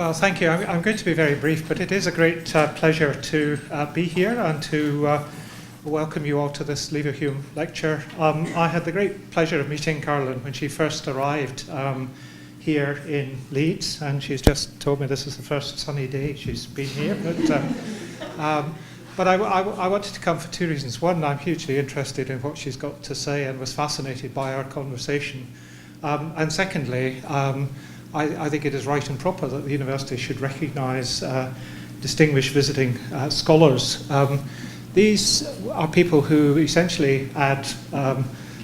Well, thank you. I'm going to be very brief, but it is a great pleasure to be here and to welcome you all to this Leverhulme lecture. I had the great pleasure of meeting Carolyn when she first arrived here in Leeds, and she's just told me this is the first sunny day she's been here. But I wanted to come for two reasons. One, I'm hugely interested in what she's got to say and was fascinated by our conversation. And secondly, I think it is right and proper that the university should recognise distinguished visiting scholars. These are people who essentially add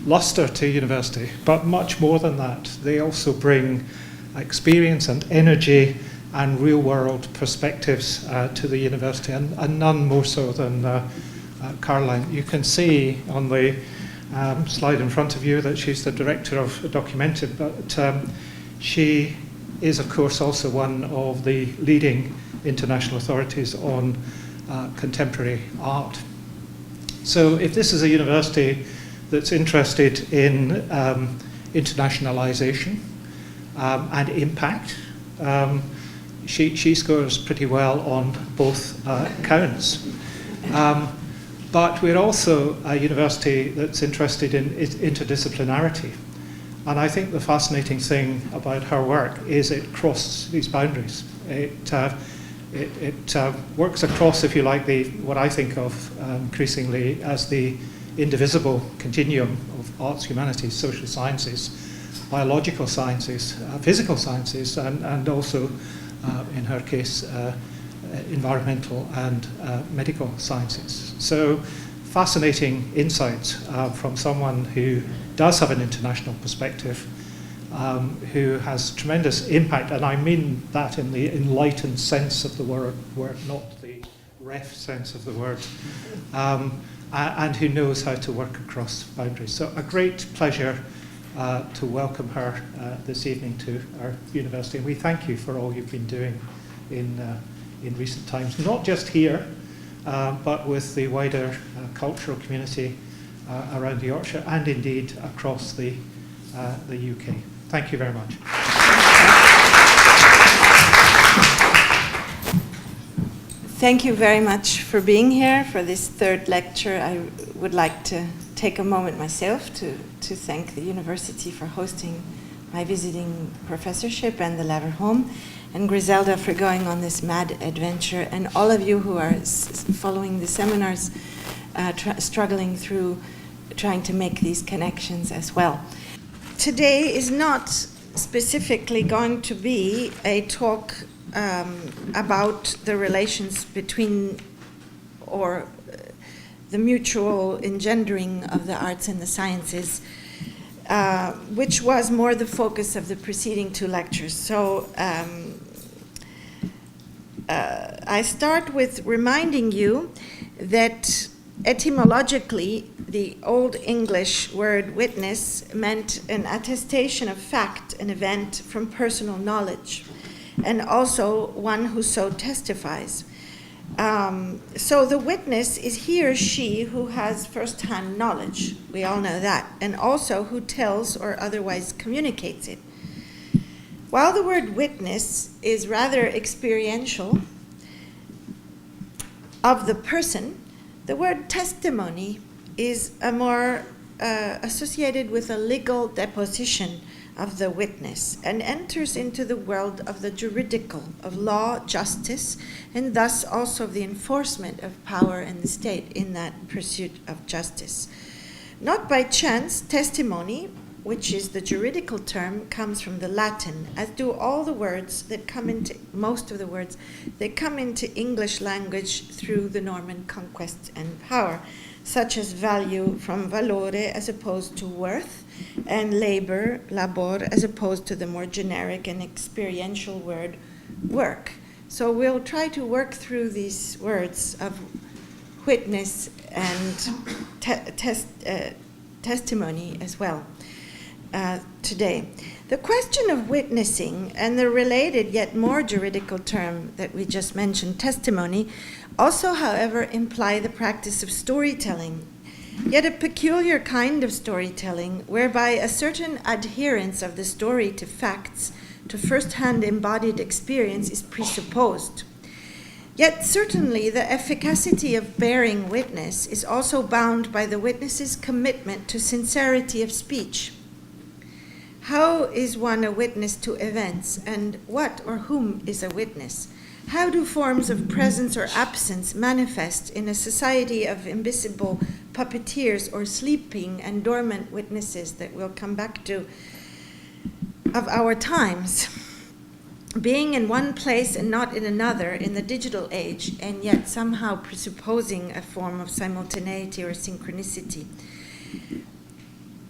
lustre to university, but much more than that. They also bring experience and energy and real-world perspectives to the university, and none more so than Caroline. You can see on the slide in front of you that she's the director of Documented, but she is, of course, also one of the leading international authorities on contemporary art. So if this is a university that's interested in internationalization and impact, she scores pretty well on both counts. But we're also a university that's interested in interdisciplinarity. And I think the fascinating thing about her work is it crosses these boundaries. It works across, if you like, what I think of increasingly as the indivisible continuum of arts, humanities, social sciences, biological sciences, physical sciences, and also, in her case, environmental and medical sciences. So fascinating insights from someone who does have an international perspective, who has tremendous impact, and I mean that in the enlightened sense of the word, not the ref sense of the word, and who knows how to work across boundaries. So a great pleasure to welcome her this evening to our university, and we thank you for all you've been doing in recent times, not just here, but with the wider cultural community around Yorkshire and indeed across the UK. Thank you very much. Thank you very much for being here for this third lecture. I would like to take a moment myself to thank the university for hosting my visiting professorship and the Leverhulme, and Griselda for going on this mad adventure, and all of you who are following the seminars, struggling through trying to make these connections as well. Today is not specifically going to be a talk about the relations between or the mutual engendering of the arts and the sciences, which was more the focus of the preceding two lectures. So I start with reminding you that etymologically, the Old English word witness meant an attestation of fact, an event from personal knowledge, and also one who so testifies. So the witness is he or she who has first-hand knowledge, we all know that, and also who tells or otherwise communicates it. While the word witness is rather experiential of the person, the word testimony is a more associated with a legal deposition of the witness and enters into the world of the juridical, of law, justice, and thus also of the enforcement of power in the state in that pursuit of justice. Not by chance, testimony, which is the juridical term, comes from the Latin, as do all the words that come into, most of the words that come into English language through the Norman conquest and power, such as value from valore as opposed to worth, and labor, labor, as opposed to the more generic and experiential word work. So we'll try to work through these words of witness and testimony as well today. The question of witnessing and the related yet more juridical term that we just mentioned, testimony, also, however, imply the practice of storytelling, yet a peculiar kind of storytelling whereby a certain adherence of the story to facts to first-hand embodied experience is presupposed. Yet certainly the efficacy of bearing witness is also bound by the witness's commitment to sincerity of speech. How is one a witness to events, and what or whom is a witness? How do forms of presence or absence manifest in a society of invisible puppeteers or sleeping and dormant witnesses that we'll come back to of our times? Being in one place and not in another in the digital age, and yet somehow presupposing a form of simultaneity or synchronicity.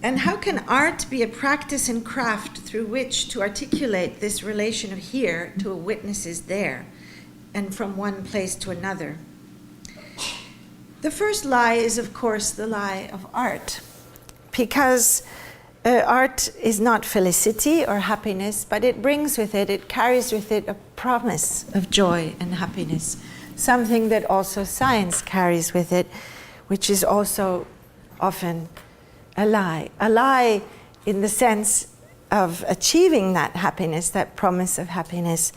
And how can art be a practice and craft through which to articulate this relation of here to a witness's there, and from one place to another? The first lie is, of course, the lie of art, because art is not felicity or happiness, but it brings with it, it carries with it a promise of joy and happiness, something that also science carries with it, which is also often a lie in the sense of achieving that happiness, that promise of happiness,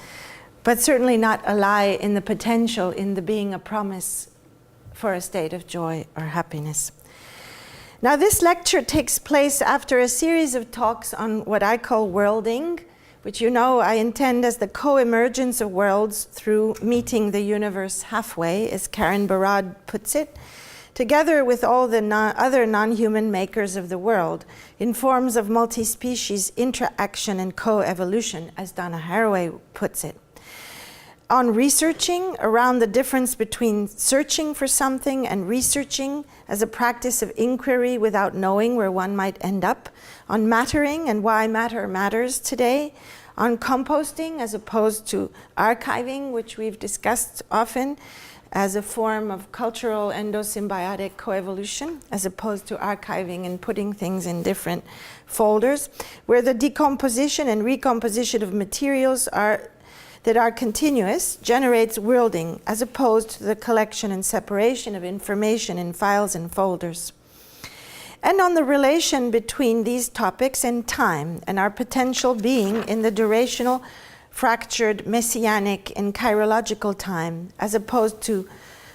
but certainly not a lie in the potential, in the being a promise for a state of joy or happiness. Now, this lecture takes place after a series of talks on what I call worlding, which you know I intend as the co-emergence of worlds through meeting the universe halfway, as Karen Barad puts it, together with all the other non-human makers of the world, in forms of multi-species interaction and co-evolution, as Donna Haraway puts it. On researching around the difference between searching for something and researching as a practice of inquiry without knowing where one might end up, on mattering and why matter matters today, on composting as opposed to archiving, which we've discussed often as a form of cultural endosymbiotic coevolution, as opposed to archiving and putting things in different folders, where the decomposition and recomposition of materials that are continuous generates worlding, as opposed to the collection and separation of information in files and folders. And on the relation between these topics and time, and our potential being in the durational, fractured, messianic, and chirological time, as opposed to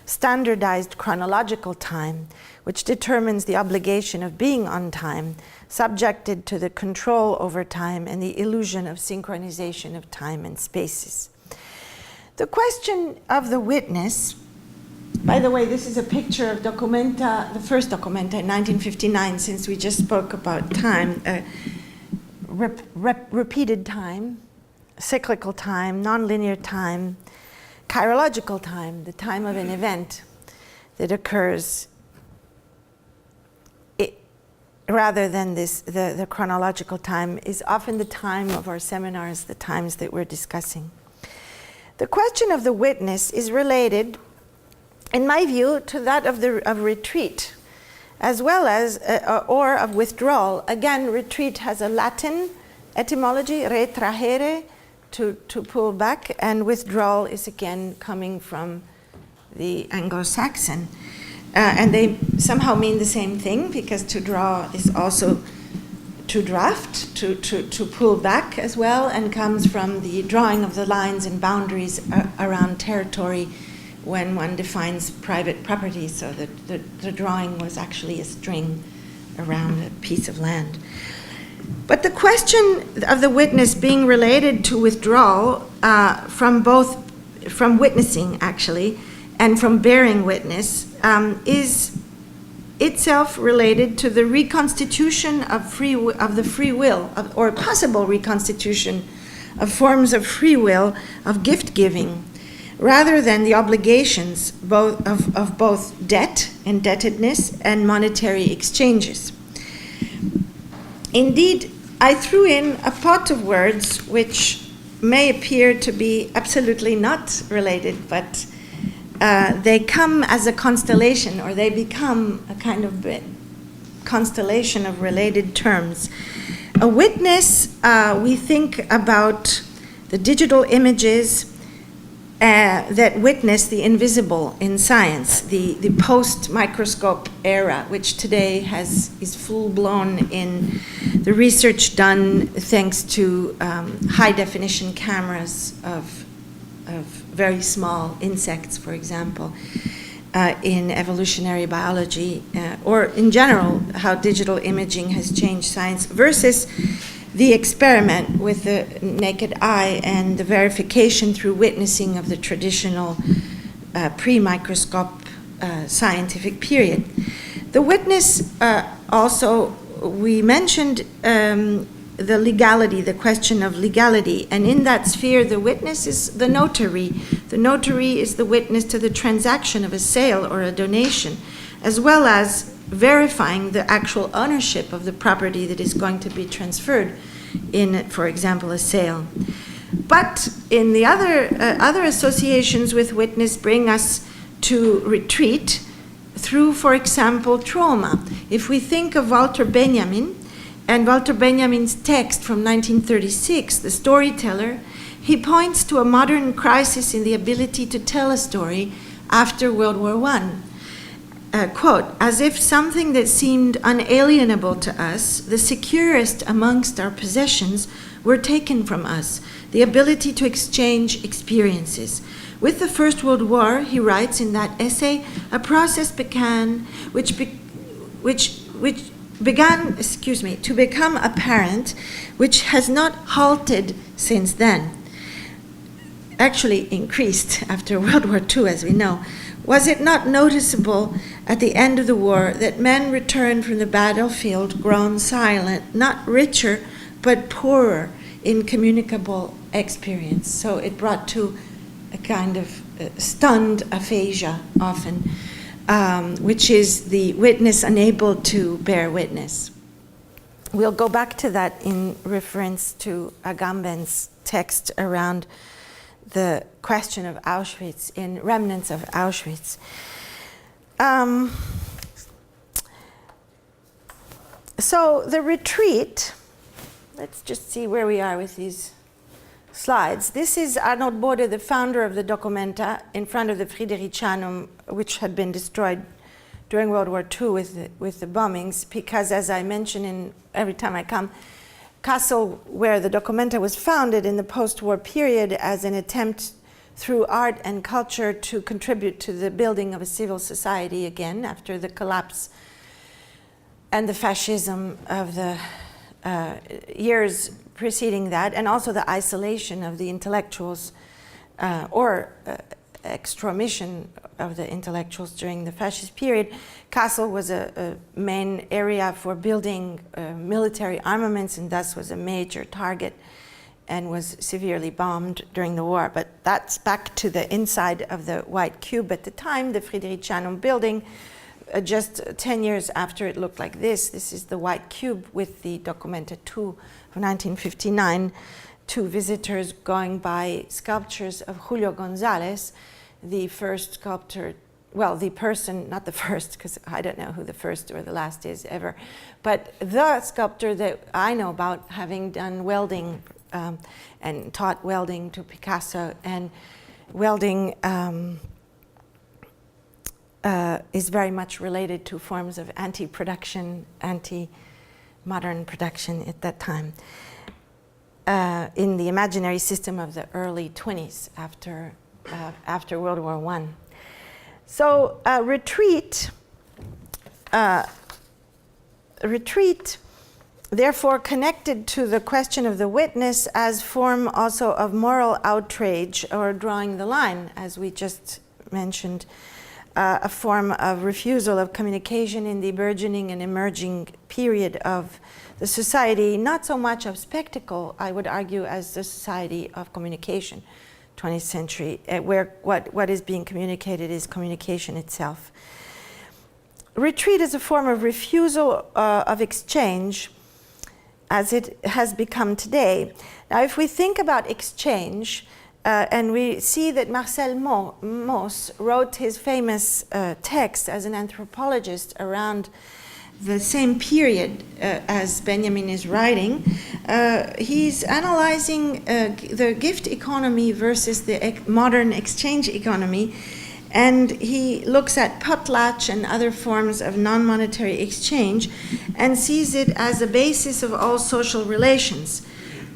standardized chronological time, which determines the obligation of being on time, subjected to the control over time and the illusion of synchronization of time and spaces. The question of the witness, by the way, this is a picture of Documenta, the first Documenta in 1959, since we just spoke about time, repeated time, cyclical time, nonlinear time, chirological time, the time of an event that occurs rather than the chronological time, is often the time of our seminars, the times that we're discussing. The question of the witness is related, in my view, to that of retreat, as well as, or of withdrawal. Again, retreat has a Latin etymology, retrahere, to pull back, and withdrawal is again coming from the Anglo-Saxon. And they somehow mean the same thing, because to draw is also to draft, to pull back as well, and comes from the drawing of the lines and boundaries around territory when one defines private property. So the drawing was actually a string around a piece of land. But the question of the witness being related to withdrawal from witnessing, actually, and from bearing witness, is itself related to the reconstitution of the free will, or possible reconstitution of forms of free will of gift giving, rather than the obligations of both debt, indebtedness, and monetary exchanges. Indeed, I threw in a pot of words which may appear to be absolutely not related, but they come as a constellation, or they become a kind of constellation of related terms. A witness, we think about the digital images that witness the invisible in science, the post-microscope era, which today is full-blown in the research done thanks to high-definition cameras of very small insects, for example, in evolutionary biology, or in general, how digital imaging has changed science, versus the experiment with the naked eye and the verification through witnessing of the traditional pre-microscope scientific period. The witness also, we mentioned the legality, the question of legality, and in that sphere the witness is the notary. The notary is the witness to the transaction of a sale or a donation, as well as verifying the actual ownership of the property that is going to be transferred in, for example, a sale. But in the other associations with witness bring us to retreat through, for example, trauma. If we think of Walter Benjamin and Walter Benjamin's text from 1936, The Storyteller, he points to a modern crisis in the ability to tell a story after World War I. Quote, as if something that seemed unalienable to us, the securest amongst our possessions, were taken from us, the ability to exchange experiences. With the First World War, he writes in that essay, a process began which began to become apparent, which has not halted since then. Actually increased after World War II, as we know. Was it not noticeable at the end of the war that men returned from the battlefield grown silent, not richer, but poorer in communicable experience? So it brought to a kind of stunned aphasia often, which is the witness unable to bear witness. We'll go back to that in reference to Agamben's text around the question of Auschwitz, in Remnants of Auschwitz. So the retreat, let's just see where we are with these slides. This is Arnold Bode, the founder of the Documenta, in front of the Fridericianum, which had been destroyed during World War II with the bombings, because as I mention every time I come, Kassel, where the Documenta was founded in the post-war period as an attempt through art and culture to contribute to the building of a civil society again after the collapse and the fascism of the years preceding that, and also the isolation of the intellectuals or extromission of the intellectuals during the fascist period. Kassel was a main area for building military armaments, and thus was a major target and was severely bombed during the war. But that's back to the inside of the White Cube at the time, the Fridericianum building. Just 10 years after, it looked like this. This is the White Cube with the Documenta 2 of 1959. Two visitors going by sculptures of Julio González, the first sculptor, well, the person, not the first, because I don't know who the first or the last is ever, but the sculptor that I know about, having done welding and taught welding to Picasso, and welding is very much related to forms of anti-production, anti-modern production at that time. In the imaginary system of the early 20s after World War I. So retreat, therefore connected to the question of the witness as form also of moral outrage or drawing the line, as we just mentioned, a form of refusal of communication in the burgeoning and emerging period of the society, not so much of spectacle, I would argue, as the society of communication, 20th century, where what is being communicated is communication itself. Retreat is a form of refusal of exchange, as it has become today. Now, if we think about exchange, and we see that Marcel Mauss wrote his famous text as an anthropologist around the same period as Benjamin is writing, he's analyzing the gift economy versus the modern exchange economy, and he looks at potlatch and other forms of non-monetary exchange and sees it as a basis of all social relations.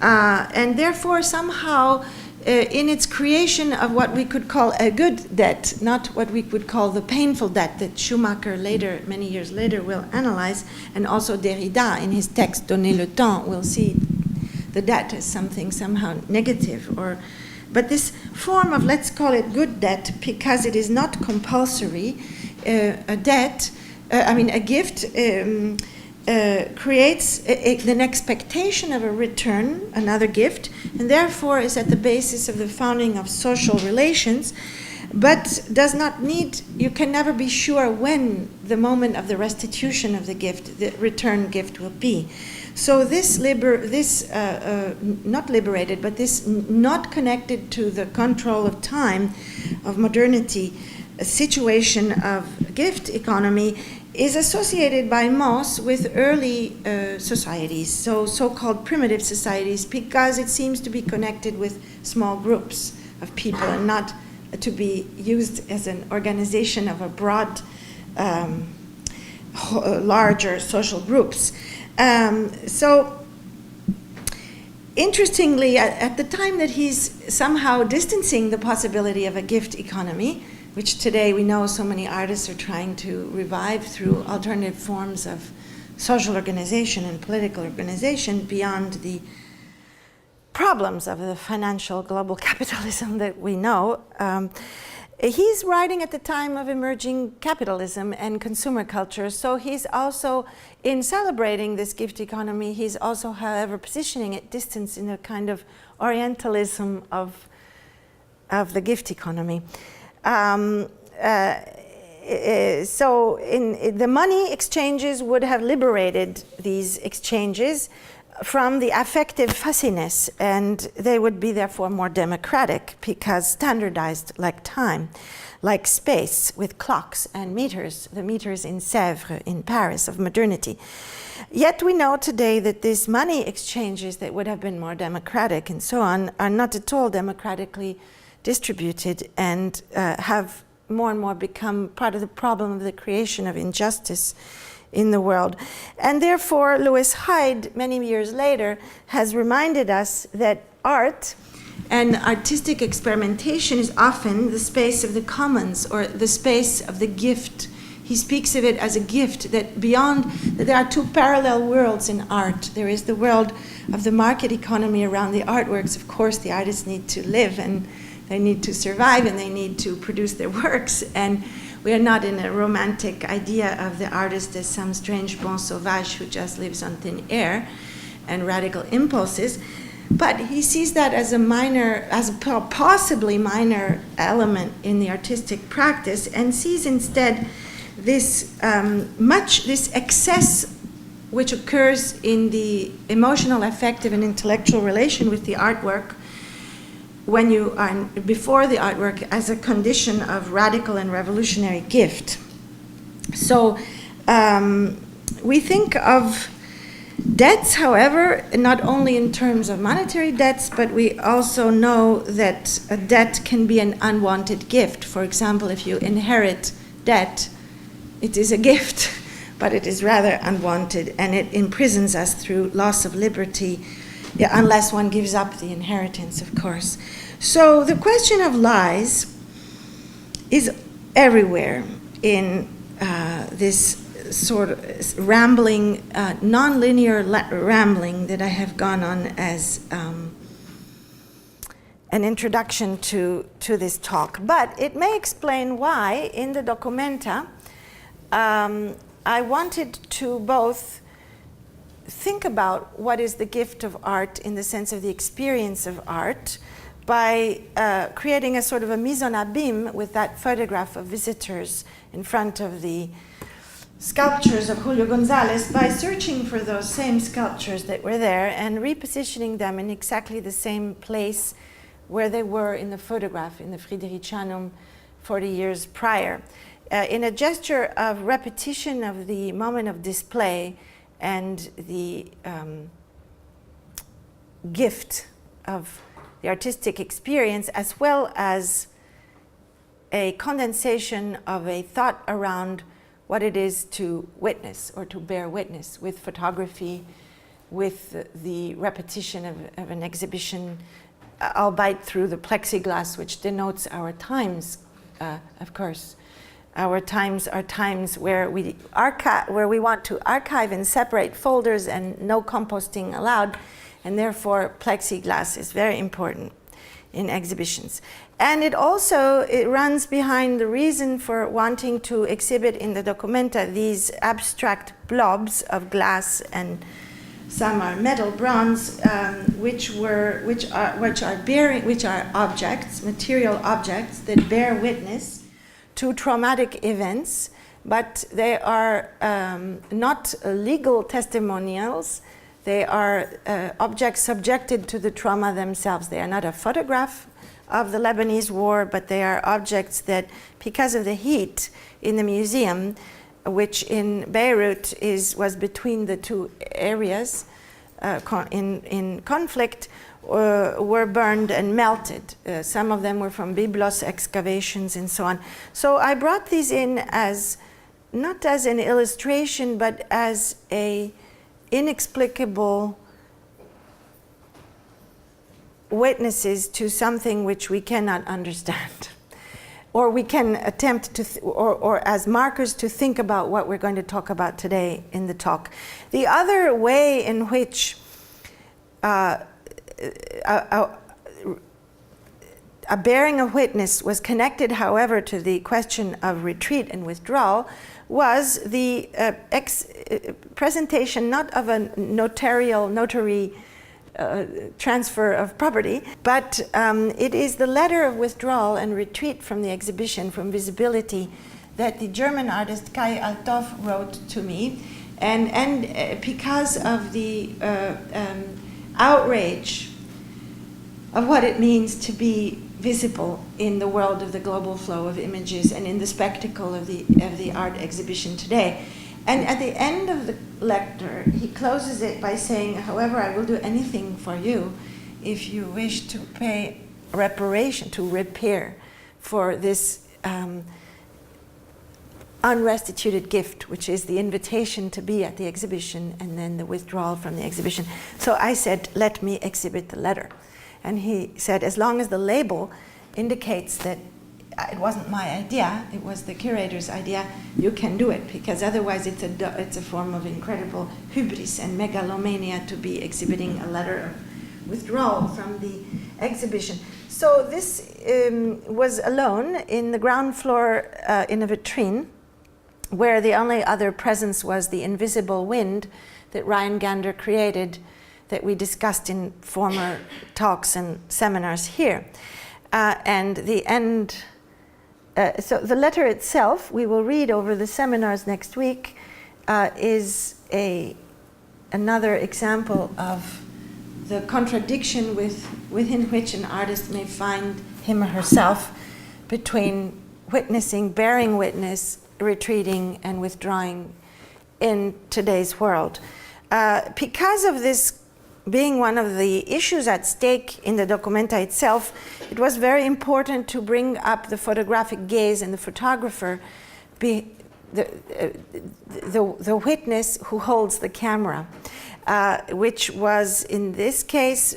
And therefore, somehow, in its creation of what we could call a good debt, not what we would call the painful debt that Schumacher later, many years later, will analyze, and also Derrida in his text Donner le temps will see the debt as something somehow negative. But this form of, let's call it good debt, because it is not compulsory, a gift creates an expectation of a return, another gift, and therefore is at the basis of the founding of social relations, but does not need, you can never be sure when the moment of the restitution of the gift, the return gift will be. So this not liberated, but this not connected to the control of time, of modernity, a situation of gift economy is associated by most with early societies, so-called primitive societies, because it seems to be connected with small groups of people and not to be used as an organization of a broad, larger social groups. So, interestingly, at the time that he's somehow distancing the possibility of a gift economy, which today we know so many artists are trying to revive through alternative forms of social organization and political organization beyond the problems of the financial global capitalism that we know. He's writing at the time of emerging capitalism and consumer culture, so he's also, in celebrating this gift economy, he's also, however, positioning it distance in a kind of Orientalism of the gift economy. So the money exchanges would have liberated these exchanges from the affective fussiness, and they would be therefore more democratic because standardized like time, like space with clocks and meters, the meters in Sèvres in Paris of modernity. Yet we know today that these money exchanges that would have been more democratic and so on are not at all democratically distributed and have more and more become part of the problem of the creation of injustice in the world. And therefore, Lewis Hyde, many years later, has reminded us that art and artistic experimentation is often the space of the commons or the space of the gift. He speaks of it as a gift, that beyond, that there are two parallel worlds in art. There is the world of the market economy around the artworks. Of course, the artists need to live and they need to survive and they need to produce their works. And we are not in a romantic idea of the artist as some strange bon sauvage who just lives on thin air and radical impulses. But he sees that as a minor, as a possibly minor element in the artistic practice, and sees instead this this excess which occurs in the emotional, affective, and intellectual relation with the artwork when you are before the artwork as a condition of radical and revolutionary gift. So we think of debts, however, not only in terms of monetary debts, but we also know that a debt can be an unwanted gift. For example, if you inherit debt, it is a gift, but it is rather unwanted, and it imprisons us through loss of liberty, unless one gives up the inheritance, of course. So the question of lies is everywhere in this sort of rambling, non-linear rambling that I have gone on as an introduction to this talk. But it may explain why in the Documenta I wanted to both think about what is the gift of art in the sense of the experience of art by creating a sort of a mise en abîme with that photograph of visitors in front of the sculptures of Julio González, by searching for those same sculptures that were there and repositioning them in exactly the same place where they were in the photograph in the Fridericianum 40 years prior. in a gesture of repetition of the moment of display and the gift of the artistic experience, as well as a condensation of a thought around what it is to witness or to bear witness with photography, with the repetition of an exhibition, albeit through the plexiglass, which denotes our times, of course. Our times are times where we want to archive in separate folders and no composting allowed, and therefore plexiglass is very important in exhibitions. And it runs behind the reason for wanting to exhibit in the Documenta these abstract blobs of glass, and some are metal, bronze, which are objects, material objects that bear witness to traumatic events, but they are not legal testimonials. They are objects subjected to the trauma themselves. They are not a photograph of the Lebanese war, but they are objects that, because of the heat in the museum, which in Beirut was between the two areas in conflict, were burned and melted. Some of them were from Byblos excavations and so on. So I brought these in as, not as an illustration, but as a inexplicable witnesses to something which we cannot understand, or we can attempt to, or as markers to think about what we're going to talk about today in the talk. The other way in which a bearing of witness was connected, however, to the question of retreat and withdrawal was the presentation not of a notary transfer of property, but it is the letter of withdrawal and retreat from the exhibition, from visibility, that the German artist Kai Althoff wrote to me. And because of the outrage of what it means to be visible in the world of the global flow of images and in the spectacle of the art exhibition today. And at the end of the lecture, he closes it by saying, however, I will do anything for you if you wish to pay reparation, to repair for this unrestituted gift, which is the invitation to be at the exhibition and then the withdrawal from the exhibition. So I said, let me exhibit the letter. And he said, as long as the label indicates that it wasn't my idea, it was the curator's idea, you can do it, because otherwise it's a form of incredible hubris and megalomania to be exhibiting a letter of withdrawal from the exhibition. So this was alone in the ground floor in a vitrine, where the only other presence was the invisible wind that Ryan Gander created, that we discussed in former talks and seminars here. And the end, so the letter itself, we will read over the seminars next week, is another example of the contradiction within which an artist may find him or herself between witnessing, bearing witness, retreating, and withdrawing in today's world. Because of this being one of the issues at stake in the Documenta itself, it was very important to bring up the photographic gaze and the photographer, the witness who holds the camera, which was in this case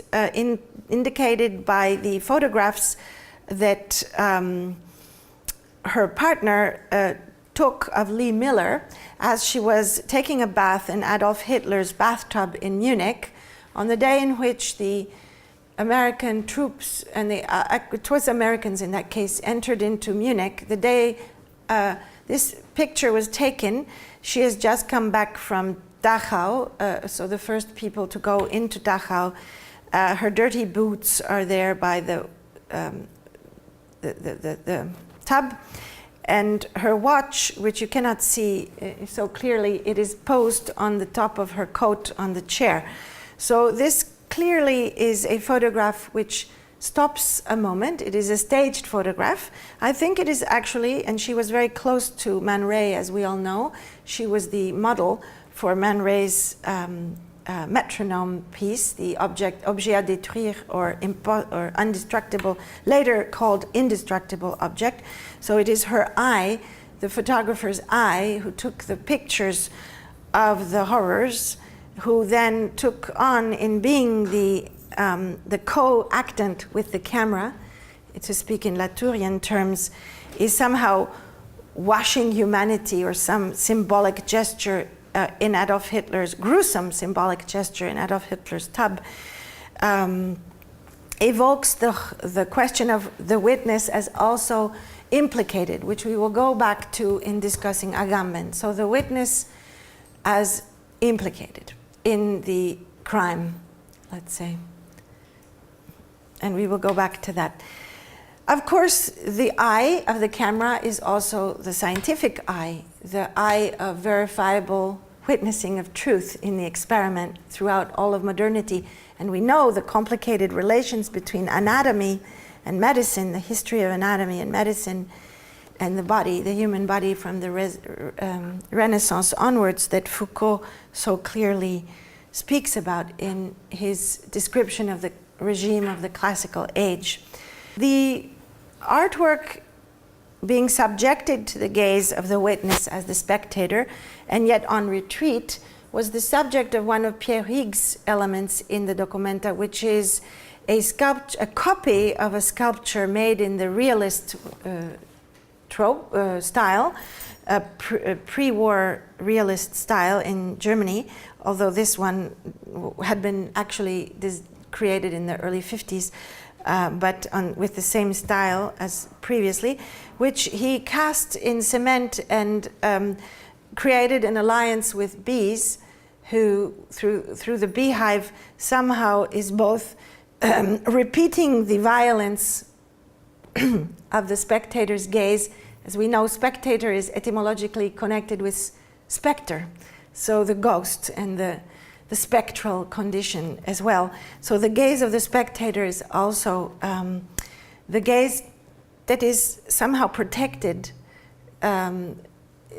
indicated by the photographs that her partner took of Lee Miller as she was taking a bath in Adolf Hitler's bathtub in Munich on the day in which the American troops, and it was Americans in that case, entered into Munich. The day this picture was taken, she has just come back from Dachau, so the first people to go into Dachau. Her dirty boots are there by the tub, and her watch, which you cannot see so clearly, it is posed on the top of her coat on the chair. So this clearly is a photograph which stops a moment. It is a staged photograph. I think it is actually, and she was very close to Man Ray, as we all know. She was the model for Man Ray's metronome piece, the objet à détruire, or indestructible, later called indestructible object. So it is her eye, the photographer's eye, who took the pictures of the horrors, who then took on in being the co-actant with the camera, to speak in Latourian terms, is somehow washing humanity, or some symbolic gesture in Adolf Hitler's, gruesome symbolic gesture in Adolf Hitler's tub, evokes the question of the witness as also implicated, which we will go back to in discussing Agamben. So the witness as implicated in the crime, let's say. And we will go back to that. Of course, the eye of the camera is also the scientific eye, the eye of verifiable witnessing of truth in the experiment throughout all of modernity. And we know the complicated relations between anatomy and medicine, the history of anatomy and medicine, and the body, the human body, from the Renaissance onwards, that Foucault so clearly speaks about in his description of the regime of the classical age. The artwork being subjected to the gaze of the witness as the spectator, and yet on retreat, was the subject of one of Pierre Huyghe's elements in the Documenta, which is a copy of a sculpture made in the realist style, a pre-war realist style in Germany, although this one had been actually created in the early 50s, but with the same style as previously, which he cast in cement and created an alliance with bees, who through the beehive somehow is both repeating the violence of the spectator's gaze. As we know, spectator is etymologically connected with spectre, so the ghost and the spectral condition as well. So the gaze of the spectator is also the gaze that is somehow protected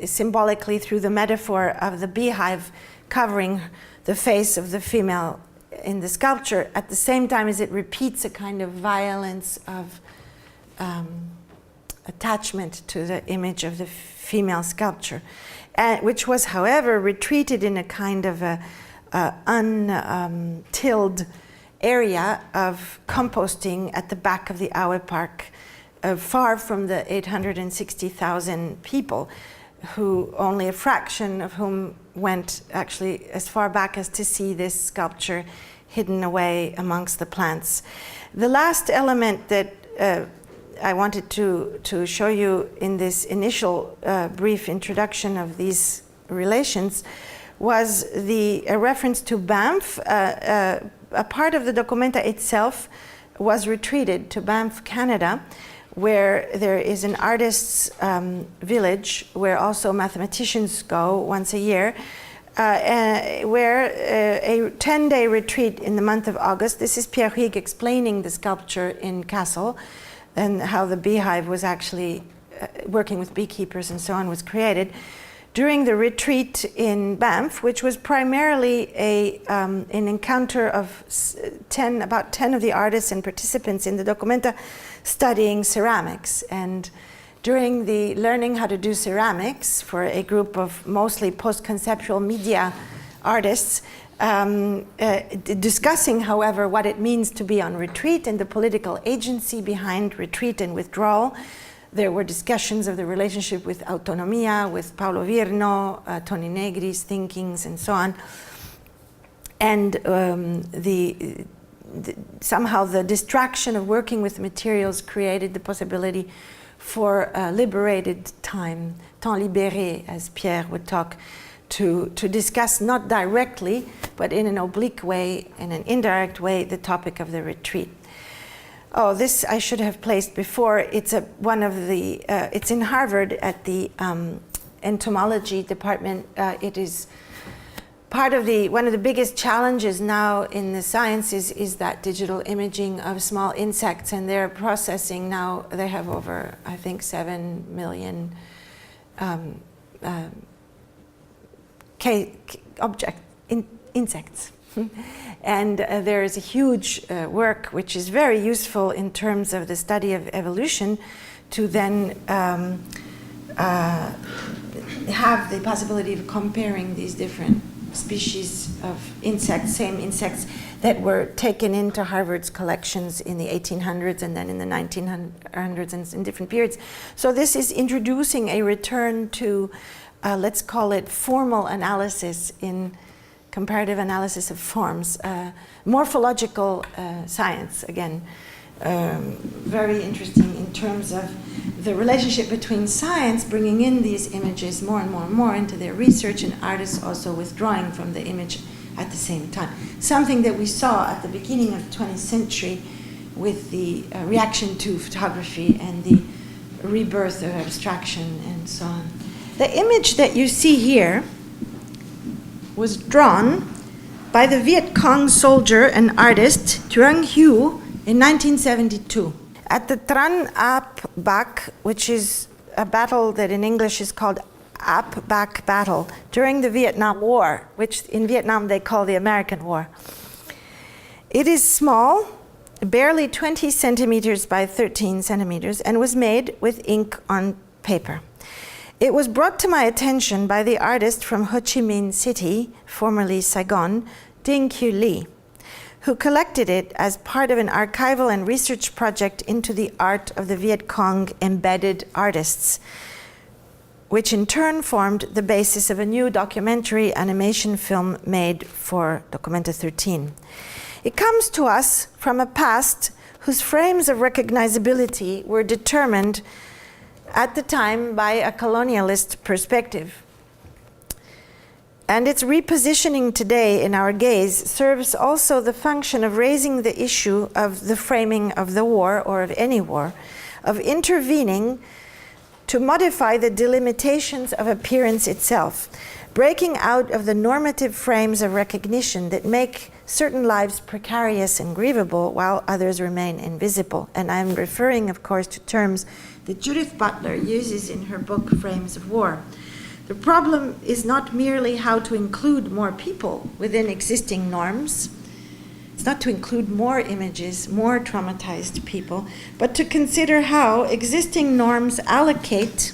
symbolically through the metaphor of the beehive covering the face of the female in the sculpture, at the same time as it repeats a kind of violence of attachment to the image of the female sculpture, which was, however, retreated in a kind of untilled area of composting at the back of the Aue Park, far from the 860,000 people, who only a fraction of whom went actually as far back as to see this sculpture hidden away amongst the plants. The last element that I wanted to show you in this initial brief introduction of these relations was a reference to Banff. A part of the Documenta itself was retreated to Banff, Canada, where there is an artist's village where also mathematicians go once a year, where a 10-day retreat in the month of August. This is Pierre Huyghe explaining the sculpture in Kassel and how the beehive was actually working with beekeepers and so on was created. During the retreat in Banff, which was primarily an encounter of about 10 of the artists and participants in the Documenta studying ceramics. And during the learning how to do ceramics for a group of mostly post-conceptual media artists, discussing, however, what it means to be on retreat and the political agency behind retreat and withdrawal. There were discussions of the relationship with autonomia, with Paulo Virno, Toni Negri's thinkings, and so on. And somehow the distraction of working with materials created the possibility for liberated time, temps libéré, as Pierre would talk, to discuss not directly, but in an oblique way, in an indirect way, the topic of the retreat. Oh, this I should have placed before. It's it's in Harvard at the entomology department. It is one of the biggest challenges now in the sciences is that digital imaging of small insects, and they're processing now. They have over, I think, 7 million insects. And there is a huge work which is very useful in terms of the study of evolution to then have the possibility of comparing these different species of insects, same insects that were taken into Harvard's collections in the 1800s and then in the 1900s and in different periods. So this is introducing a return to, let's call it formal analysis in comparative analysis of forms, morphological science, again. Very interesting in terms of the relationship between science bringing in these images more and more and more into their research, and artists also withdrawing from the image at the same time. Something that we saw at the beginning of the 20th century with the reaction to photography and the rebirth of abstraction and so on. The image that you see here was drawn by the Viet Cong soldier and artist Truong Hue in 1972. At the Tran Ap Bac, which is a battle that in English is called Ap Bac Battle, during the Vietnam War, which in Vietnam they call the American War. It is small, barely 20 centimeters by 13 centimeters, and was made with ink on paper. It was brought to my attention by the artist from Ho Chi Minh City, formerly Saigon, Dinh Q Ly, who collected it as part of an archival and research project into the art of the Viet Cong embedded artists, which in turn formed the basis of a new documentary animation film made for Documenta 13. It comes to us from a past whose frames of recognizability were determined at the time by a colonialist perspective. And its repositioning today in our gaze serves also the function of raising the issue of the framing of the war, or of any war, of intervening to modify the delimitations of appearance itself, breaking out of the normative frames of recognition that make certain lives precarious and grievable while others remain invisible. And I'm referring, of course, to terms that Judith Butler uses in her book, Frames of War. The problem is not merely how to include more people within existing norms. It's not to include more images, more traumatized people, but to consider how existing norms allocate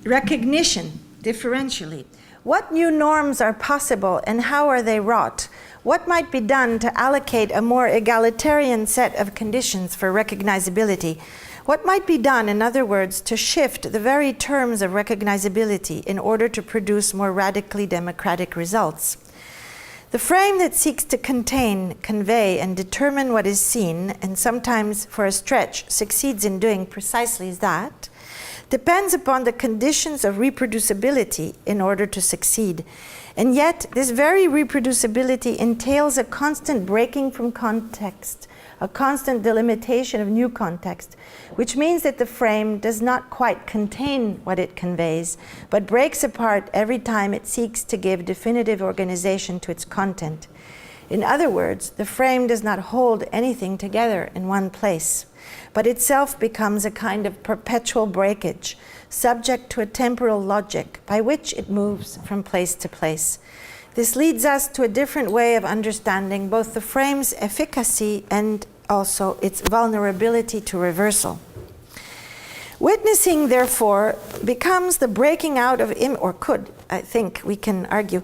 recognition differentially. What new norms are possible and how are they wrought? What might be done to allocate a more egalitarian set of conditions for recognizability? What might be done, in other words, to shift the very terms of recognizability in order to produce more radically democratic results? The frame that seeks to contain, convey, and determine what is seen, and sometimes for a stretch succeeds in doing precisely that, depends upon the conditions of reproducibility in order to succeed. And yet, this very reproducibility entails a constant breaking from context, a constant delimitation of new context, which means that the frame does not quite contain what it conveys, but breaks apart every time it seeks to give definitive organization to its content. In other words, the frame does not hold anything together in one place, but itself becomes a kind of perpetual breakage, subject to a temporal logic by which it moves from place to place. This leads us to a different way of understanding both the frame's efficacy and also its vulnerability to reversal. Witnessing, therefore, becomes the breaking out of, or could, I think we can argue,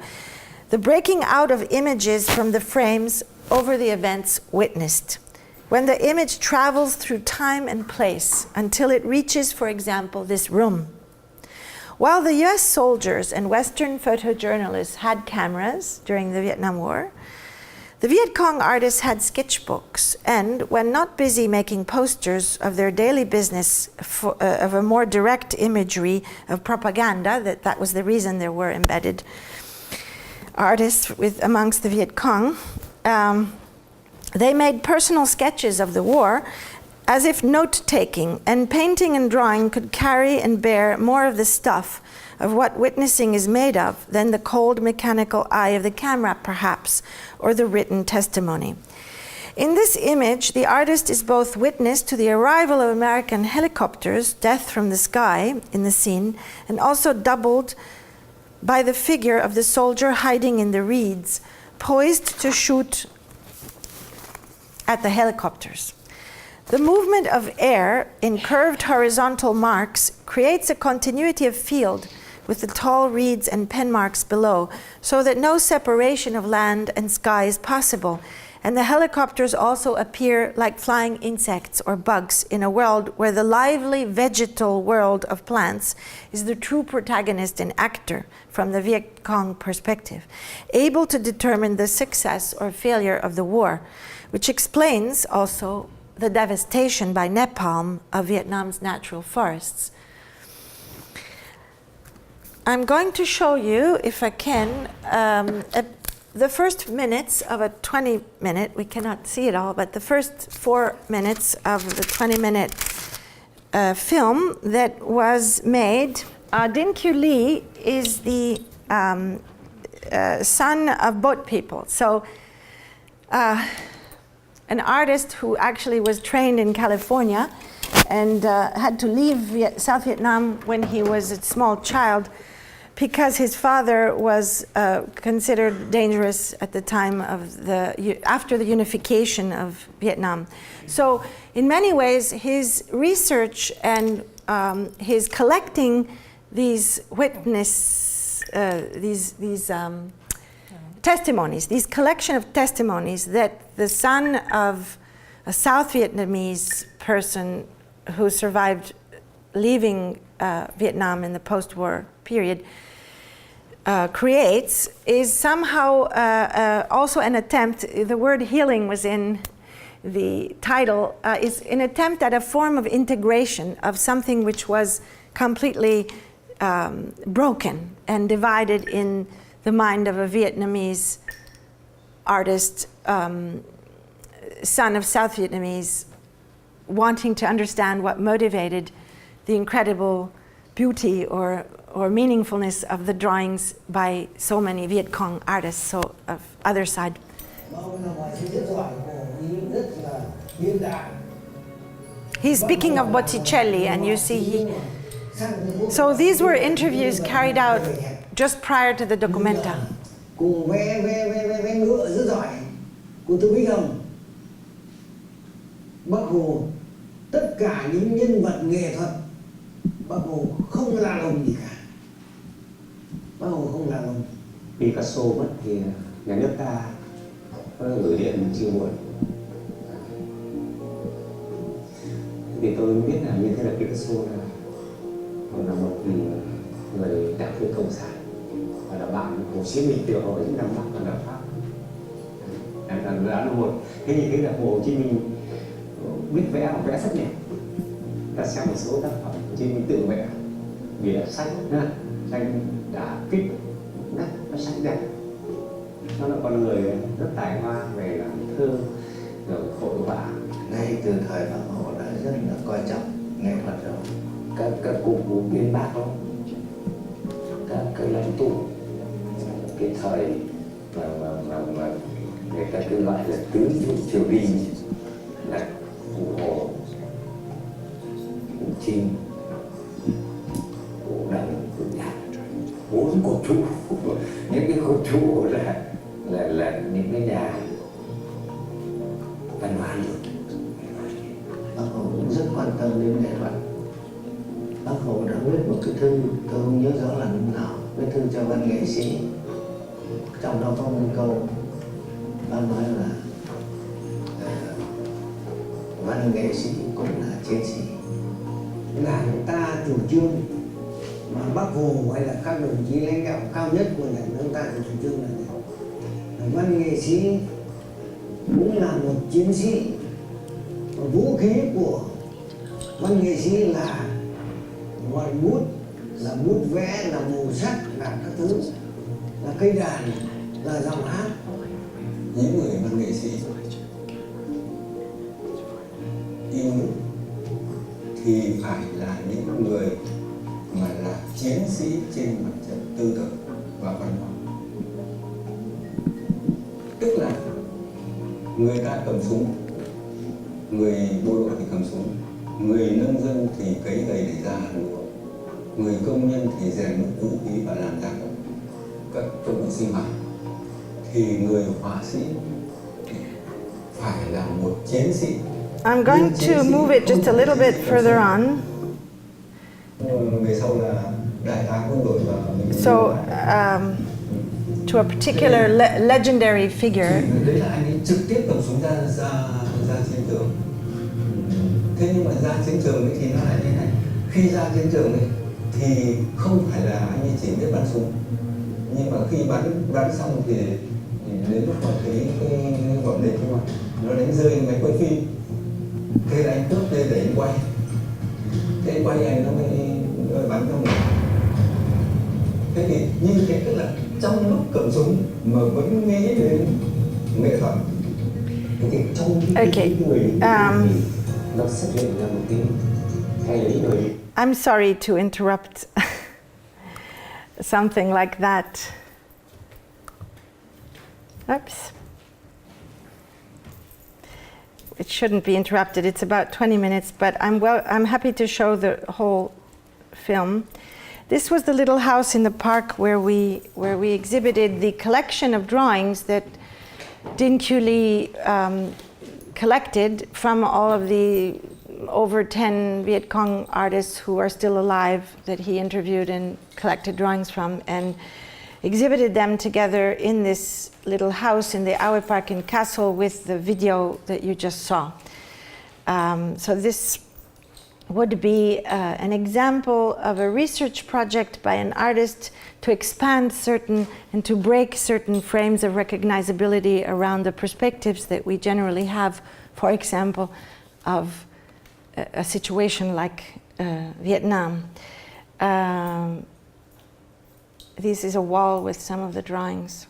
the breaking out of images from the frames over the events witnessed. When the image travels through time and place until it reaches, for example, this room. While the US soldiers and Western photojournalists had cameras during the Vietnam War, the Viet Cong artists had sketchbooks, and when not busy making posters of their daily business of a more direct imagery of propaganda, that was the reason there were embedded artists amongst the Viet Cong, they made personal sketches of the war as if note-taking and painting and drawing could carry and bear more of the stuff of what witnessing is made of than the cold mechanical eye of the camera, perhaps, or the written testimony. In this image, the artist is both witness to the arrival of American helicopters, death from the sky in the scene, and also doubled by the figure of the soldier hiding in the reeds, poised to shoot at the helicopters. The movement of air in curved horizontal marks creates a continuity of field with the tall reeds and pen marks below, so that no separation of land and sky is possible, and the helicopters also appear like flying insects or bugs in a world where the lively vegetal world of plants is the true protagonist and actor from the Viet Cong perspective, able to determine the success or failure of the war, which explains also the devastation by napalm of Vietnam's natural forests. I'm going to show you, if I can, the first minutes of a 20-minute, we cannot see it all, but the first 4 minutes of the 20-minute film that was made. Dinh Q. Lee is the son of boat people. So an artist who actually was trained in California and had to leave South Vietnam when he was a small child because his father was considered dangerous at the time of after the unification of Vietnam. So in many ways, his research and his collecting these testimonies, these collection of testimonies that the son of a South Vietnamese person who survived leaving Vietnam in the post-war period creates is somehow also an attempt, the word healing was in the title, is an attempt at a form of integration of something which was completely broken and divided in the mind of a Vietnamese artist, son of South Vietnamese, wanting to understand what motivated the incredible beauty or meaningfulness of the drawings by so many Viet Cong artists, so of other side. He's speaking of Botticelli, and you see so these were interviews carried out just prior to the documenta. Cùng vẽ ngựa rất giỏi của Từ Bích Hồng. Bác Hồ tất cả những nhân vật nghệ thuật Bác Hồ không la lồng gì cả. Bác Hồ không la lồng. Picasso mất thì nhà nước ta có gửi điện chia buồn. Thì tôi biết là như thế là Picasso là một người đảng viên cộng sản và là bạn Hồ Chí Minh từ hồi những năm Bắc và năm Pháp. Là một thế như thế là Hồ Chí Minh biết vẽ rất đẹp. Ta xem một số tác phẩm Hồ Chí Minh tự vẽ vì là sách đã kích nó sách đẹp. Nó là con người rất tài hoa về làm thơ rồi hội họa. Ngay từ thời Bác Hồ đã rất là coi trọng nghệ thuật rồi. Các cụ biên bác đó, các lãnh tụ cái thời mà người ta cứ gọi là tứ trụ triều đình là Cụ Hồ, Cụ Trinh, Cụ Đặng, Cụ Nhạc, 4 cột trụ. Những cái cột trụ là những cái nhà văn hóa được. Bác Hồ cũng rất quan tâm đến nghệ thuật. Bác Hồ đã viết một cái thư, tôi không nhớ rõ là lúc nào, viết thư cho văn nghệ sĩ. Trong đó có một câu bác nói là văn nghệ sĩ cũng là chiến sĩ. Đảng ta chủ trương mà Bác Hồ hay là các đồng chí lãnh đạo cao nhất của đảng ta chủ trương là văn nghệ sĩ cũng là một chiến sĩ. Vũ khí của văn nghệ sĩ là ngòi bút, là bút vẽ, là màu sắc, là các thứ, là cây đàn, là giọng hát. Những người văn nghệ sĩ yêu nước thì phải là những người mà là chiến sĩ trên mặt trận tư tưởng và văn hóa. Tức là người ta cầm súng, người bộ đội thì cầm súng, người nông dân thì cấy gậy để ra Hà Nội, người công nhân thì rèn đúc vũ khí và làm ra các công cụ sinh hoạt, thì người họa sĩ phải là một chiến sĩ. I'm going to move it just a little bit further on. Về sau là đại tá quân đội và So, to a particular legendary figure. Đấy là anh ấy trực tiếp cầm súng ra chiến trường. Thế nhưng mà ra chiến trường ấy thì nó lại như thế này. Khi ra chiến trường ấy thì không phải là anh ấy chỉ biết bắn súng, nhưng mà khi bắn xong thì đến lúc mà thấy cái bọn địch mà nó đánh rơi máy quay phim, thế là anh cướp lên để anh quay. Thế anh quay anh nó mới bắn cho mình. Thế thì như thế tức là trong lúc cầm súng mà vẫn nghĩ đến nghệ thuật. Thì trong cái người nó xuất hiện ra một cái hay lý người. I'm sorry to interrupt something like that. Oops. It shouldn't be interrupted. It's about 20 minutes, but I'm happy to show the whole film. This was the little house in the park where we exhibited the collection of drawings that Dinh Q. Ly collected from all of the over 10 Viet Cong artists who are still alive that he interviewed and collected drawings from, and exhibited them together in this little house in the Aue Park in Kassel with the video that you just saw. So this would be an example of a research project by an artist to expand certain and to break certain frames of recognizability around the perspectives that we generally have, for example, of a situation like Vietnam. This is a wall with some of the drawings.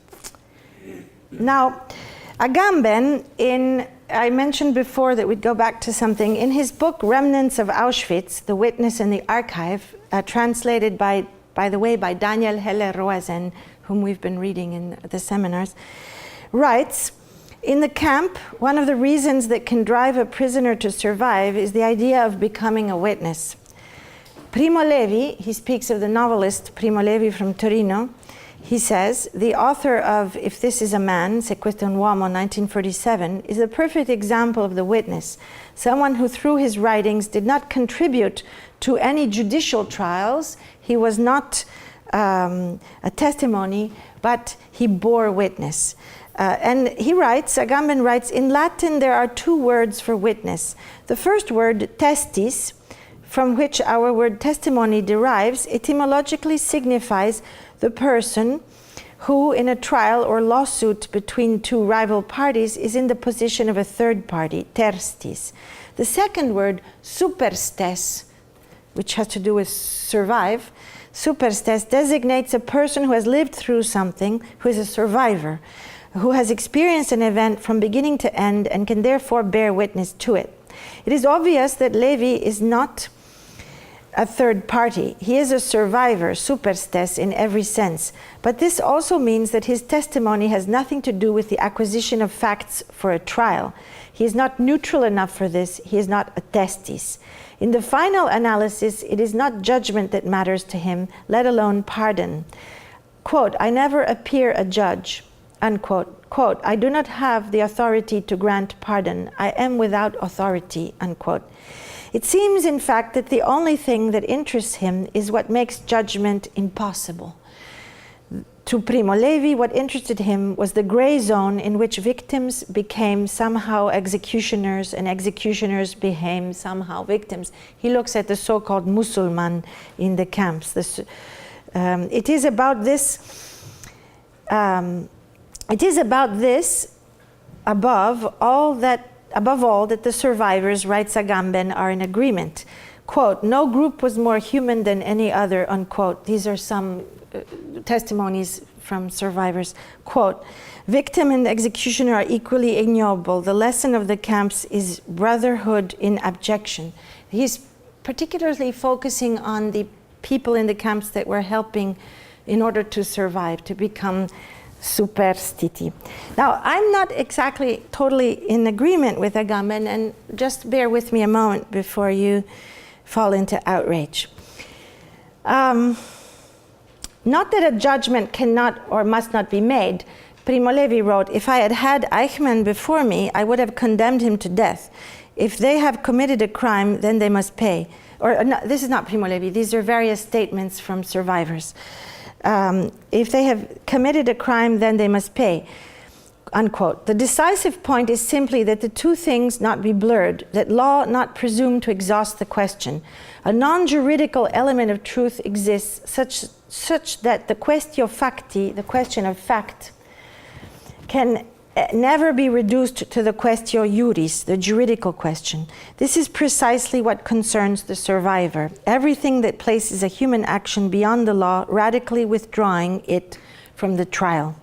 Now, Agamben, I mentioned before that we'd go back to something. In his book, Remnants of Auschwitz, The Witness and the Archive, translated by the way, by Daniel Heller-Roazen, whom we've been reading in the seminars, writes, in the camp, one of the reasons that can drive a prisoner to survive is the idea of becoming a witness. Primo Levi, he speaks of the novelist Primo Levi from Torino. He says, the author of If This Is a Man, Se Questo è un Uomo, 1947, is a perfect example of the witness, someone who through his writings did not contribute to any judicial trials. He was not a testimony, but he bore witness. And he writes, Agamben writes, in Latin there are two words for witness. The first word, testis, from which our word testimony derives, etymologically signifies the person who, in a trial or lawsuit between two rival parties, is in the position of a third party, terstis. The second word, superstes, which has to do with survive, superstes designates a person who has lived through something, who is a survivor, who has experienced an event from beginning to end and can therefore bear witness to it. It is obvious that Levi is not a third party. He is a survivor, superstes, in every sense. But this also means that his testimony has nothing to do with the acquisition of facts for a trial. He is not neutral enough for this. He is not a testis. In the final analysis, it is not judgment that matters to him, let alone pardon. Quote, I never appear a judge, unquote. Quote, I do not have the authority to grant pardon. I am without authority, unquote. It seems, in fact, that the only thing that interests him is what makes judgment impossible. To Primo Levi, what interested him was the gray zone in which victims became somehow executioners and executioners became somehow victims. He looks at the so-called Musulman in the camps. It is about this above all that the survivors, writes Agamben, are in agreement. Quote, no group was more human than any other, unquote. These are some testimonies from survivors. Quote, "Victim and executioner are equally ignoble. The lesson of the camps is brotherhood in abjection." He's particularly focusing on the people in the camps that were helping in order to survive, to become superstiti. Now, I'm not exactly totally in agreement with Agamben, and just bear with me a moment before you fall into outrage. Not that a judgment cannot or must not be made. Primo Levi wrote, "If I had had Eichmann before me, I would have condemned him to death. If they have committed a crime, then they must pay." Or no, this is not Primo Levi, these are various statements from survivors. If they have committed a crime, then they must pay, unquote. The decisive point is simply that the two things not be blurred, that law not presume to exhaust the question. A non-juridical element of truth exists such that the quaestio facti, the question of fact, can never be reduced to the quaestio juris, the juridical question. This is precisely what concerns the survivor. Everything that places a human action beyond the law, radically withdrawing it from the trial.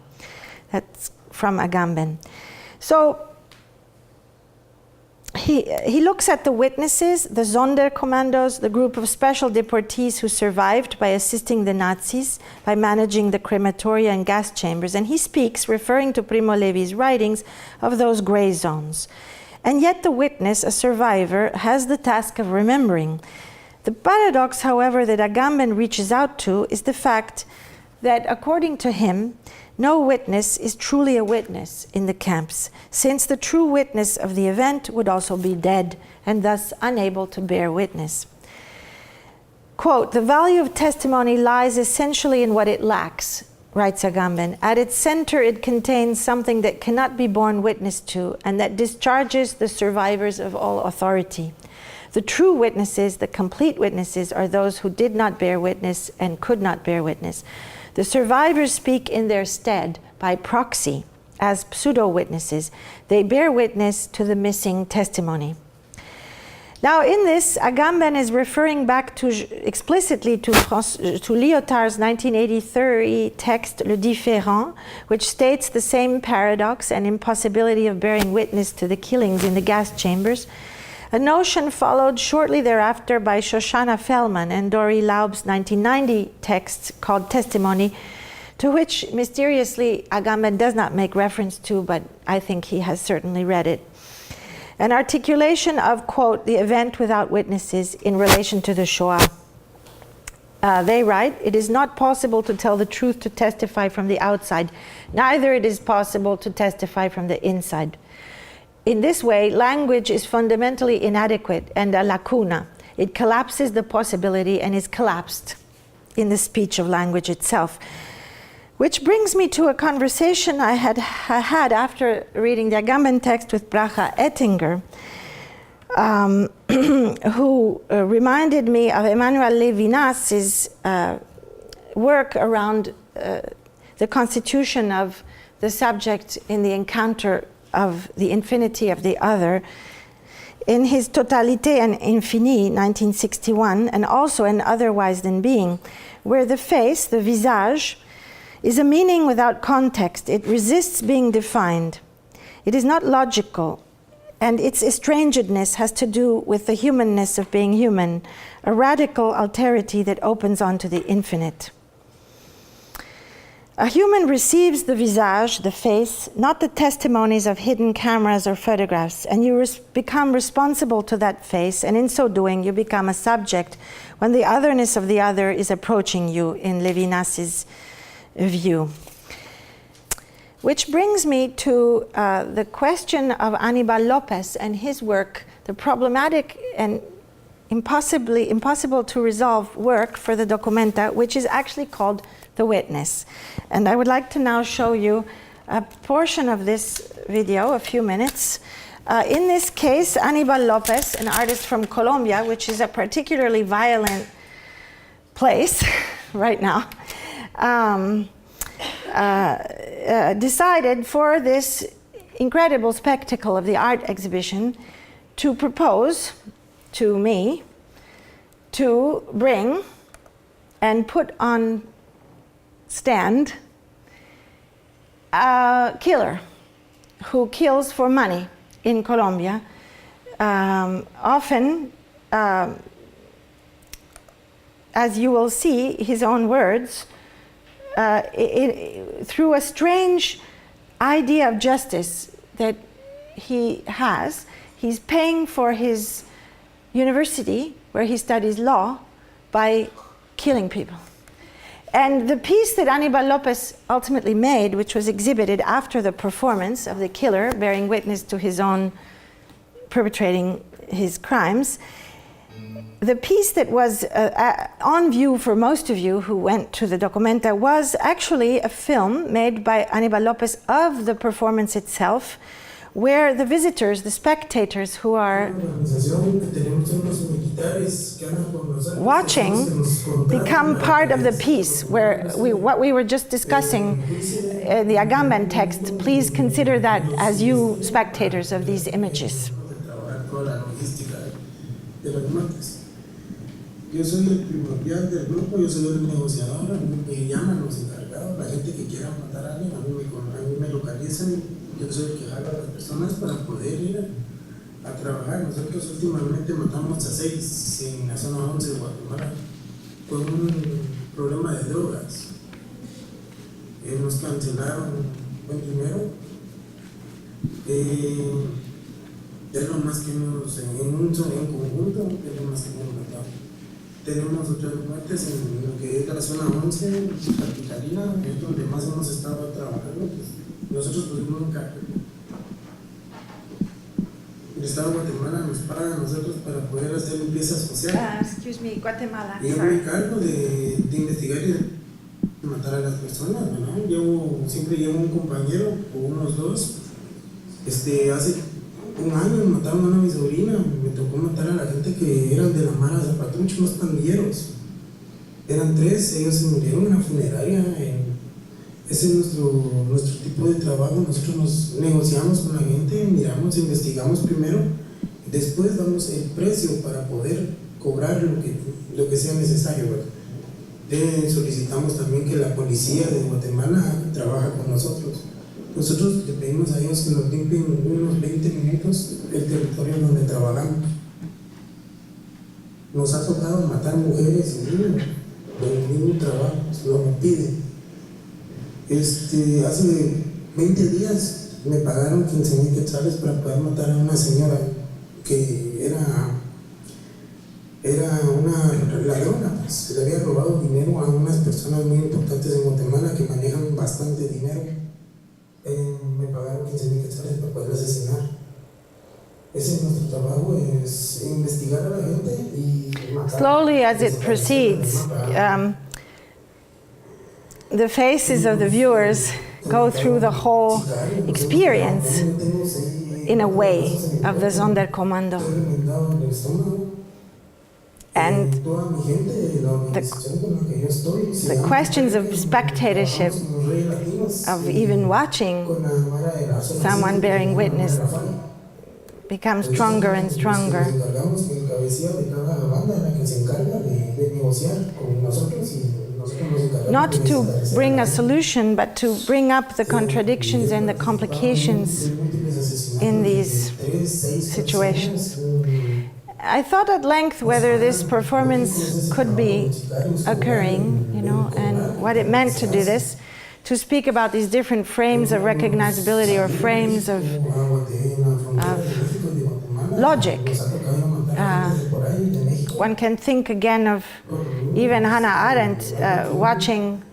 That's from Agamben. So he looks at the witnesses, the Sonderkommandos, the group of special deportees who survived by assisting the Nazis, by managing the crematoria and gas chambers, and he speaks, referring to Primo Levi's writings, of those gray zones. And yet the witness, a survivor, has the task of remembering. The paradox, however, that Agamben reaches out to is the fact that, according to him, no witness is truly a witness in the camps, since the true witness of the event would also be dead and thus unable to bear witness. Quote, "The value of testimony lies essentially in what it lacks," writes Agamben. "At its center it contains something that cannot be borne witness to and that discharges the survivors of all authority. The true witnesses, the complete witnesses, are those who did not bear witness and could not bear witness. The survivors speak in their stead, by proxy, as pseudo-witnesses. They bear witness to the missing testimony." Now in this, Agamben is referring back to explicitly to Lyotard's 1983 text, Le Différent, which states the same paradox and impossibility of bearing witness to the killings in the gas chambers, a notion followed shortly thereafter by Shoshana Fellman and Dori Laub's 1990 text called Testimony, to which mysteriously Agamben does not make reference to, but I think he has certainly read it. An articulation of, quote, "the event without witnesses in relation to the Shoah." They write, "It is not possible to tell the truth to testify from the outside. Neither it is possible to testify from the inside. In this way, language is fundamentally inadequate and a lacuna. It collapses the possibility and is collapsed in the speech of language itself." Which brings me to a conversation I had after reading the Agamben text with Bracha Ettinger, who reminded me of Emmanuel Levinas's work around the constitution of the subject in the encounter of the infinity of the other, in his Totalité and Infini, 1961, and also in Otherwise Than Being, where the face, the visage, is a meaning without context. It resists being defined. It is not logical, and its estrangedness has to do with the humanness of being human, a radical alterity that opens onto the infinite. A human receives the visage, the face, not the testimonies of hidden cameras or photographs, and you become responsible to that face, and in so doing you become a subject when the otherness of the other is approaching you, in Levinas's view. Which brings me to the question of Aníbal López and his work, the problematic and impossible to resolve work for the Documenta, which is actually called The Witness. And I would like to now show you a portion of this video, a few minutes. In this case, Aníbal López, an artist from Colombia, which is a particularly violent place right now, decided for this incredible spectacle of the art exhibition to propose to me to bring and put on stand a killer who kills for money in Colombia, often, as you will see, his own words, through a strange idea of justice that he has, he's paying for his university where he studies law by killing people. And the piece that Aníbal López ultimately made, which was exhibited after the performance of the killer bearing witness to his own perpetrating his crimes, the piece that was on view for most of you who went to the Documenta was actually a film made by Aníbal López of the performance itself, where the visitors, the spectators who are watching become part of the piece, where what we were just discussing, the Agamben text, please consider that as you spectators of these images. Yo soy el primordial del grupo, yo soy el negociador, a mí me llaman los encargados, la gente que quiera matar a alguien, a mí me localizan, yo soy el que jala a las personas para poder ir a trabajar. Nosotros últimamente matamos a 6 en la zona 11 de Guatemala con un problema de drogas. Nos cancelaron buen dinero. Es lo más que hemos, en conjunto, es lo más que hemos matado. Tenemos otras muertes en lo que es la zona 11, Capitalina, es donde más hemos estado trabajando. Pues, nosotros pusimos un cargo. El Estado de Guatemala nos paga a nosotros para poder hacer limpieza social. Excuse me, Guatemala. Y yo me encargo de investigar y de matar a las personas, ¿no? Siempre llevo un compañero o unos dos. Hace un año mataron a una mi sobrina, me tocó matar a la gente que eran de la Mara Zapatucho, unos pandilleros. Eran 3, ellos se murieron en la funeraria. Ese es nuestro tipo de trabajo. Nosotros nos negociamos con la gente, miramos, investigamos primero, después damos el precio para poder cobrar lo que sea necesario, ¿verdad? Solicitamos también que la policía de Guatemala trabaje con nosotros. Nosotros le pedimos a ellos que nos limpien unos 20 minutos el territorio donde trabajamos. Nos ha tocado matar mujeres y niños del mismo trabajo, lo piden. Hace 20 días me pagaron 15,000 quetzales para poder matar a una señora que era una ladrona, pues. Se le había robado dinero a unas personas muy importantes en Guatemala que manejan bastante dinero. Me pagaron 15,000 quetzales para poder asesinar. Ese es nuestro trabajo, es investigar a la gente y matar. Slowly as it proceeds, the faces of the viewers go through the whole experience in a way of the Sonderkommando. And the questions of spectatorship, of even watching someone bearing witness, become stronger and stronger. Not to bring a solution, but to bring up the contradictions and the complications in these situations. I thought at length whether this performance could be occurring, and what it meant to do this, to speak about these different frames of recognizability or frames of logic. One can think again of even Hannah Arendt watching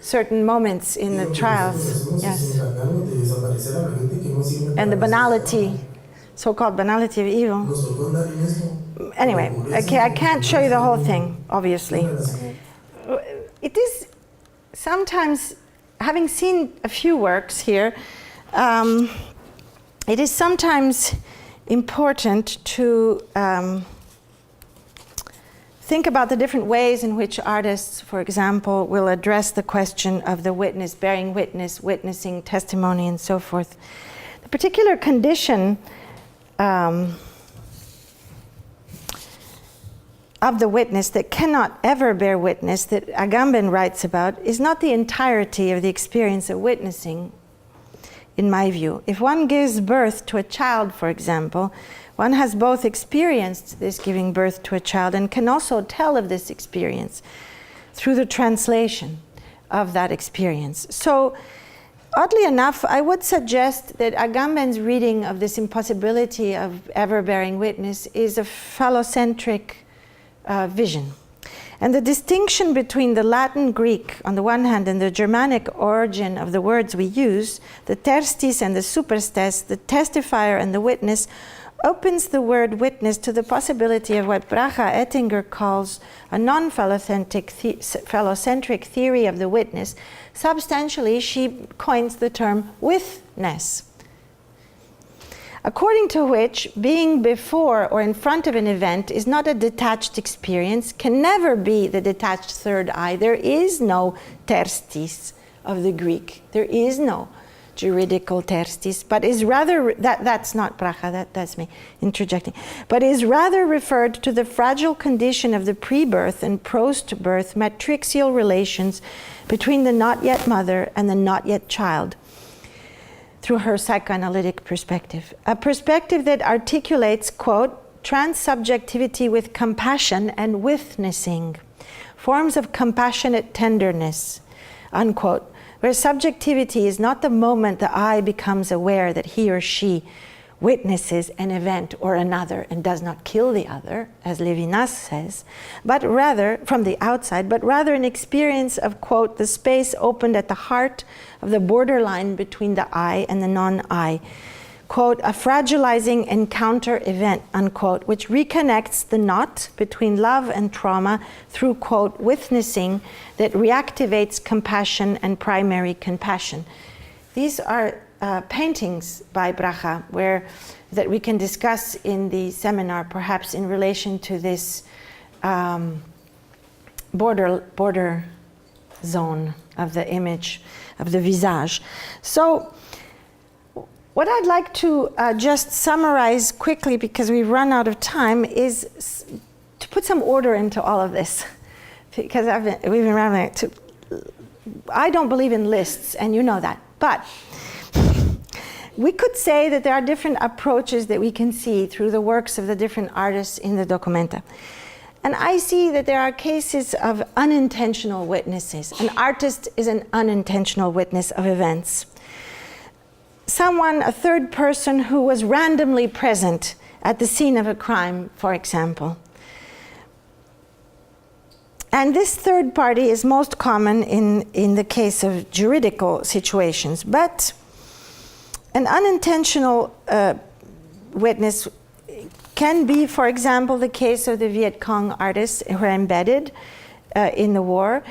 certain moments in the trials, yes, and the banality, so-called banality of evil. Anyway, okay, I can't show you the whole thing, obviously. It is sometimes, having seen a few works here, it is sometimes important to think about the different ways in which artists, for example, will address the question of the witness, bearing witness, witnessing, testimony, and so forth. The particular condition of the witness that cannot ever bear witness, that Agamben writes about, is not the entirety of the experience of witnessing, in my view. If one gives birth to a child, for example, one has both experienced this giving birth to a child and can also tell of this experience through the translation of that experience. So, oddly enough, I would suggest that Agamben's reading of this impossibility of ever bearing witness is a phallocentric vision. And the distinction between the Latin Greek on the one hand and the Germanic origin of the words we use, the terstis and the superstes, the testifier and the witness, opens the word witness to the possibility of what Bracha Ettinger calls a non-phallocentric theory of the witness. Substantially, she coins the term witness, according to which being before or in front of an event is not a detached experience, can never be the detached third eye. There is no terstis of the Greek. There is no juridical terstis, but is rather, that's not Bracha, that's me interjecting, but is rather referred to the fragile condition of the pre-birth and post-birth matrixial relations between the not yet mother and the not yet child, through her psychoanalytic perspective. A perspective that articulates, quote, transsubjectivity with compassion and witnessing, forms of compassionate tenderness, unquote, where subjectivity is not the moment the I becomes aware that he or she witnesses an event or another and does not kill the other, as Levinas says, but rather, from the outside, but rather an experience of, quote, the space opened at the heart of the borderline between the I and the non-I, quote, a fragilizing encounter event, unquote, which reconnects the knot between love and trauma through, quote, witnessing that reactivates compassion and primary compassion. These are paintings by Bracha that we can discuss in the seminar, perhaps in relation to this border zone of the image, of the visage. So what I'd like to just summarize quickly, because we've run out of time, is to put some order into all of this. Because we've been rambling. I don't believe in lists, and you know that. But we could say that there are different approaches that we can see through the works of the different artists in the documenta. And I see that there are cases of unintentional witnesses. An artist is an unintentional witness of events. Someone, a third person who was randomly present at the scene of a crime, for example. And this third party is most common in the case of juridical situations. But an unintentional witness can be, for example, the case of the Viet Cong artists who are embedded in the war,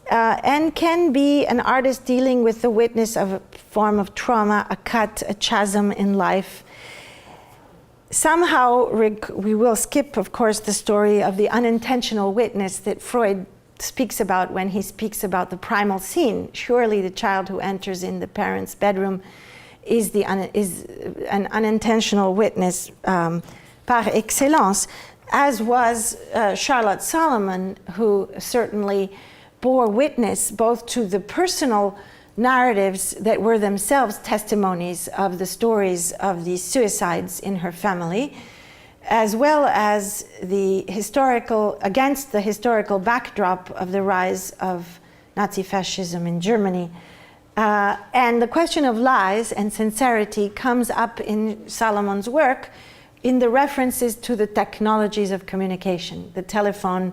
and can be an artist dealing with the witness of a form of trauma, a cut, a chasm in life. Somehow, we will skip, of course, the story of the unintentional witness that Freud speaks about when he speaks about the primal scene. Surely the child who enters in the parents' bedroom is an unintentional witness par excellence, as was Charlotte Solomon, who certainly bore witness both to the personal narratives that were themselves testimonies of the stories of the suicides in her family, as well as against the historical backdrop of the rise of Nazi fascism in Germany. And the question of lies and sincerity comes up in Salomon's work in the references to the technologies of communication, the telephone,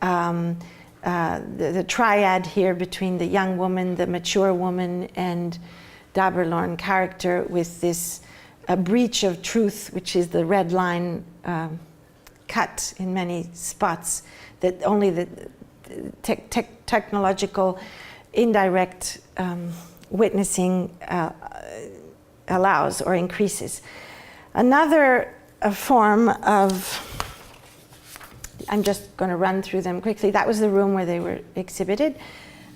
the triad here between the young woman, the mature woman, and Daberlorn character, with this breach of truth, which is the red line cut in many spots that only the technological indirect witnessing allows or increases. Another form of, I'm just going to run through them quickly. That was the room where they were exhibited.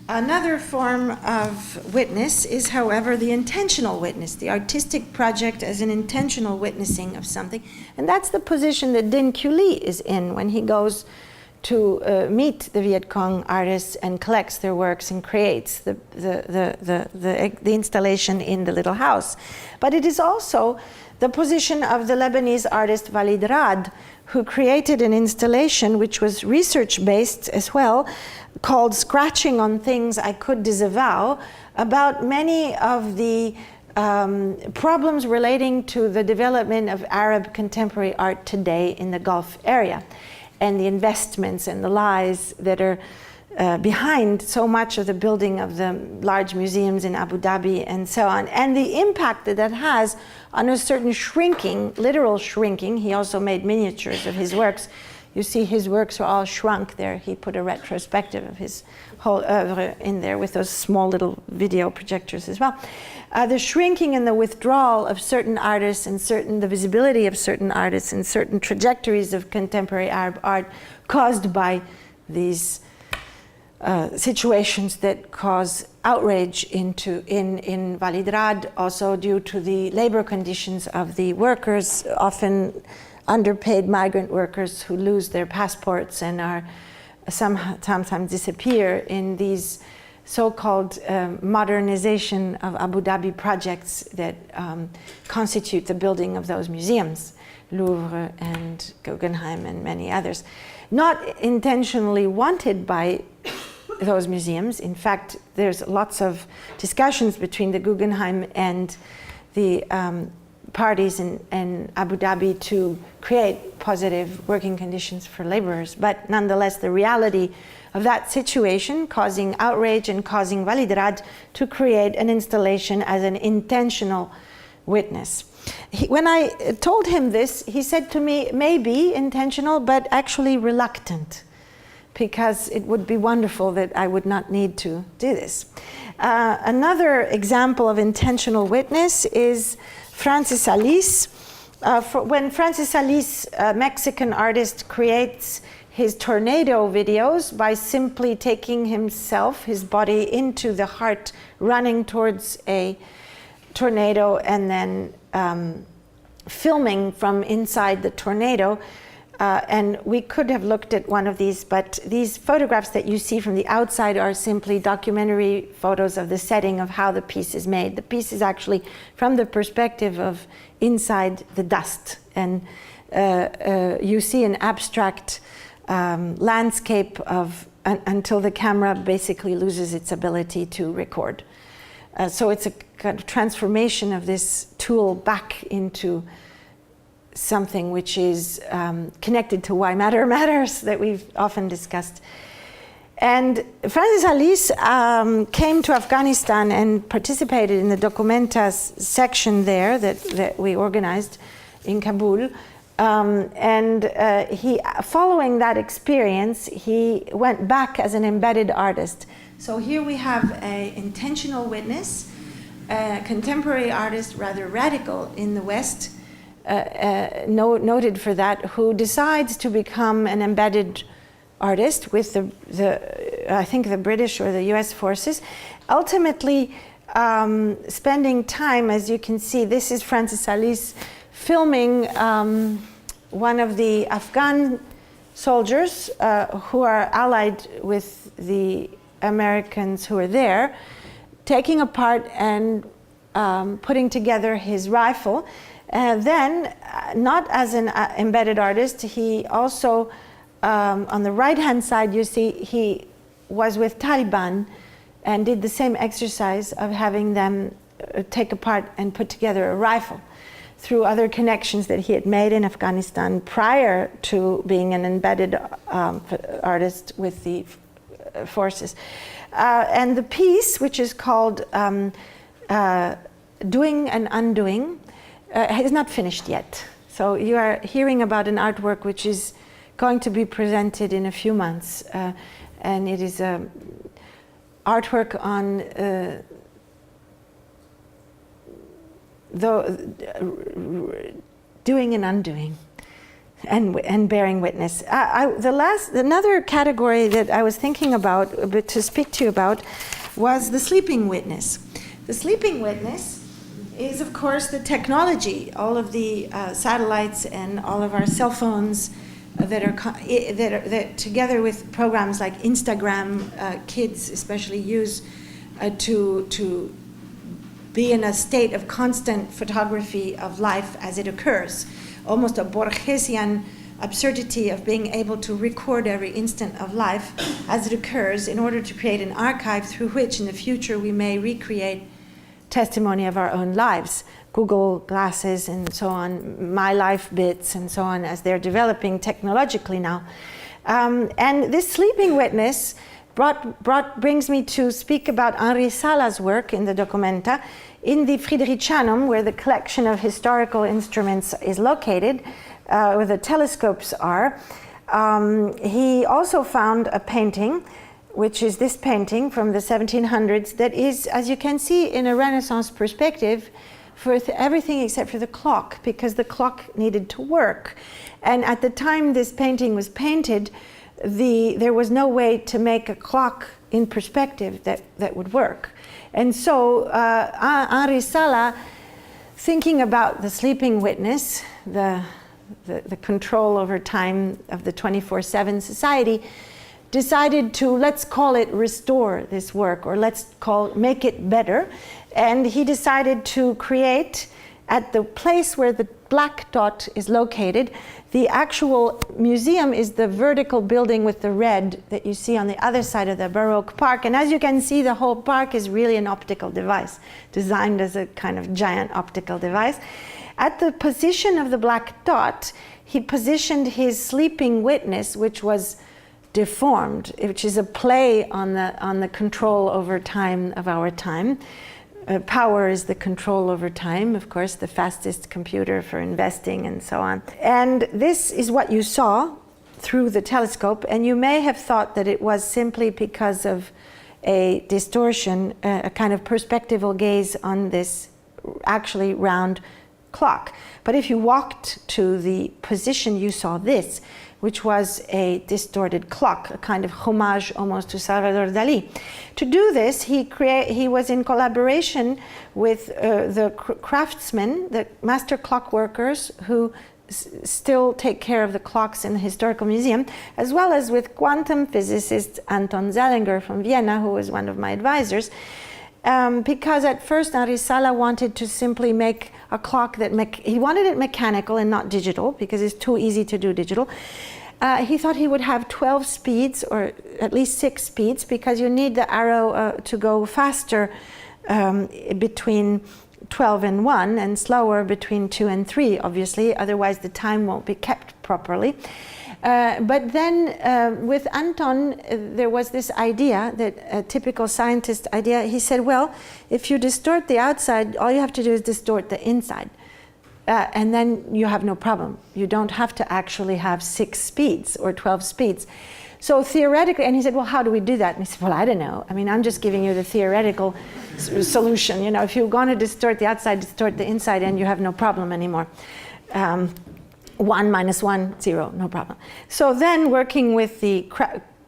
Another form of witness is, however, the intentional witness, the artistic project as an intentional witnessing of something. And that's the position that Din Cully is in when he goes to meet the Viet Cong artists and collects their works and creates the installation in the little house. But it is also the position of the Lebanese artist Walid Rad, who created an installation which was research-based as well, called Scratching on Things I Could Disavow, about many of the problems relating to the development of Arab contemporary art today in the Gulf area, and the investments and the lies that are behind so much of the building of the large museums in Abu Dhabi and so on, and the impact that that has on a certain shrinking, literal shrinking. He also made miniatures of his works. You see his works are all shrunk there. He put a retrospective of his whole oeuvre in there with those small little video projectors as well. The shrinking and the withdrawal of certain artists and the visibility of certain artists and certain trajectories of contemporary Arab art caused by these situations that cause outrage in Walid Rad, also due to the labor conditions of the workers, often underpaid migrant workers who lose their passports and are sometimes disappear in these so-called modernization of Abu Dhabi projects that constitute the building of those museums, Louvre and Guggenheim and many others. Not intentionally wanted by those museums. In fact, there's lots of discussions between the Guggenheim and the parties in Abu Dhabi to create positive working conditions for laborers. But nonetheless, the reality of that situation causing outrage and causing Walid Rad to create an installation as an intentional witness. When I told him this, he said to me, maybe intentional, but actually reluctant, because it would be wonderful that I would not need to do this. Another example of intentional witness is Francis Alice. When Francis Alice, a Mexican artist, creates his tornado videos by simply taking himself, his body, into the heart, running towards a tornado, and then filming from inside the tornado. And we could have looked at one of these, but these photographs that you see from the outside are simply documentary photos of the setting of how the piece is made. The piece is actually from the perspective of inside the dust. And you see an abstract landscape of until the camera basically loses its ability to record. So it's a kind of transformation of this tool back into something which is connected to why matter matters, that we've often discussed. And Francis Alice came to Afghanistan and participated in the Documenta section there that we organized in Kabul. He, following that experience, he went back as an embedded artist. So here we have an intentional witness, a contemporary artist, rather radical in the West, noted for that, who decides to become an embedded artist with I think the British or the US forces, ultimately spending time, as you can see, this is Francis Alice filming one of the Afghan soldiers who are allied with the Americans who are there, taking apart and putting together his rifle. Then, not as an embedded artist, he also, on the right-hand side, you see he was with Taliban and did the same exercise of having them take apart and put together a rifle through other connections that he had made in Afghanistan prior to being an embedded artist with the forces. And the piece, which is called Doing and Undoing, is not finished yet. So you are hearing about an artwork which is going to be presented in a few months. And it is artwork on doing and undoing and bearing witness. Another category that I was thinking about, to speak to you about, was the sleeping witness. The sleeping witness is, of course, the technology, all of the satellites and all of our cell phones that together with programs like Instagram, kids especially use to be in a state of constant photography of life as it occurs, almost a Borgesian absurdity of being able to record every instant of life as it occurs in order to create an archive through which in the future we may recreate testimony of our own lives. Google Glasses and so on, My Life bits and so on, as they're developing technologically now. And this sleeping witness brings me to speak about Henri Sala's work in the Documenta in the Fridericianum, where the collection of historical instruments is located, where the telescopes are. He also found a painting, which is this painting from the 1700s, that is, as you can see, in a Renaissance perspective, for everything except for the clock, because the clock needed to work. And at the time this painting was painted, there was no way to make a clock in perspective that would work. And so Henri Sala, thinking about the sleeping witness, the control over time of the 24/7 society, decided to, let's call it, restore this work, or make it better. And he decided to create, at the place where the black dot is located, the actual museum is the vertical building with the red that you see on the other side of the Baroque park. And as you can see, the whole park is really an optical device, designed as a kind of giant optical device. At the position of the black dot, he positioned his sleeping witness, which was deformed, which is a play on the control over time of our time. Power is the control over time, of course, the fastest computer for investing and so on. And this is what you saw through the telescope, and you may have thought that it was simply because of a distortion, a kind of perspectival gaze on this actually round clock. But if you walked to the position, you saw this, which was a distorted clock, a kind of homage almost to Salvador Dali. To do this, he was in collaboration with the craftsmen, the master clock workers who still take care of the clocks in the Historical Museum, as well as with quantum physicist Anton Zellinger from Vienna, who was one of my advisors. Because at first Henri Sala wanted to simply make a clock he wanted it mechanical and not digital, because it's too easy to do digital. He thought he would have 12 speeds, or at least 6 speeds, because you need the arrow to go faster between 12 and 1, and slower between 2 and 3, obviously, otherwise the time won't be kept properly. But then with Anton, there was this idea, that a typical scientist idea. He said, well, if you distort the outside, all you have to do is distort the inside. And then you have no problem. You don't have to actually have 6 speeds or 12 speeds. So theoretically, and he said, well, how do we do that? And he said, well, I don't know. I mean, I'm just giving you the theoretical solution. You know, if you're going to distort the outside, distort the inside, and you have no problem anymore. 1 minus 1, 0, no problem. So then, working with the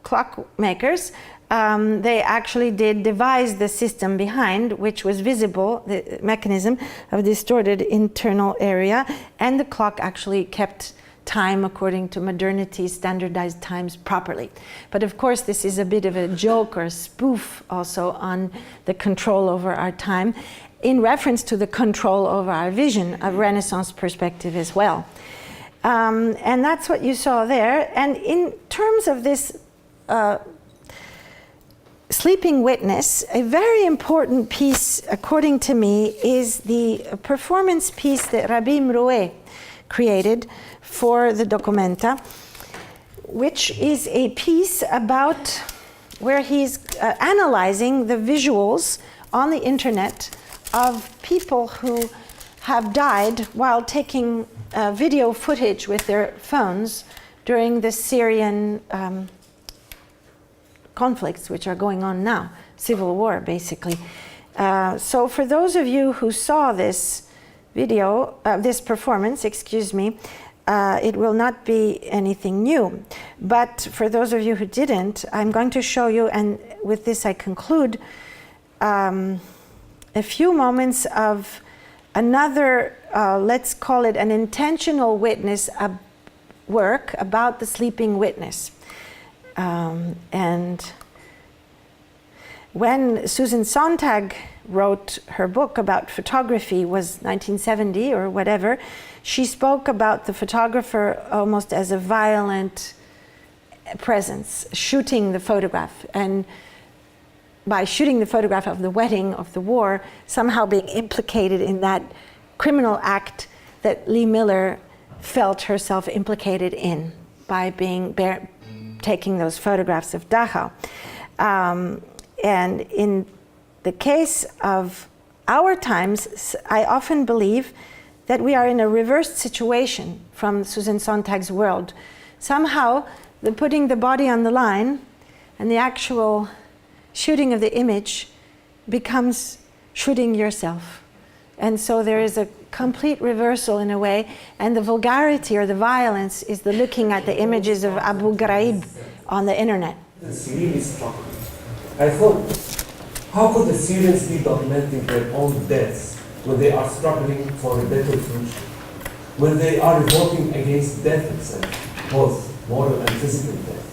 clockmakers, they actually did devise the system behind, which was visible, the mechanism of distorted internal area, and the clock actually kept time according to modernity, standardized times properly. But of course, this is a bit of a joke or a spoof also on the control over our time, in reference to the control over our vision, a Renaissance perspective as well. And that's what you saw there. And in terms of this sleeping witness, a very important piece, according to me, is the performance piece that Rabbi Mrouet created for the Documenta, which is a piece about where he's analyzing the visuals on the internet of people who have died while taking video footage with their phones during the Syrian conflicts, which are going on now, civil war, basically. So for those of you who saw this video, this performance, excuse me, it will not be anything new. But for those of you who didn't, I'm going to show you, and with this I conclude, a few moments of another, let's call it an intentional witness work about the sleeping witness. And when Susan Sontag wrote her book about photography, was 1970 or whatever, she spoke about the photographer almost as a violent presence, shooting the photograph. And by shooting the photograph of the wedding, of the war, somehow being implicated in that criminal act that Lee Miller felt herself implicated in by taking those photographs of Dachau. And in the case of our times, I often believe that we are in a reversed situation from Susan Sontag's world. Somehow, the putting the body on the line and the actual shooting of the image becomes shooting yourself. And so there is a complete reversal in a way, and the vulgarity or the violence is the looking at the images of Abu Ghraib on the internet. It's really struck me. I thought, how could the Syrians be documenting their own deaths when they are struggling for a better future? When they are revolting against death itself, both moral and physical death?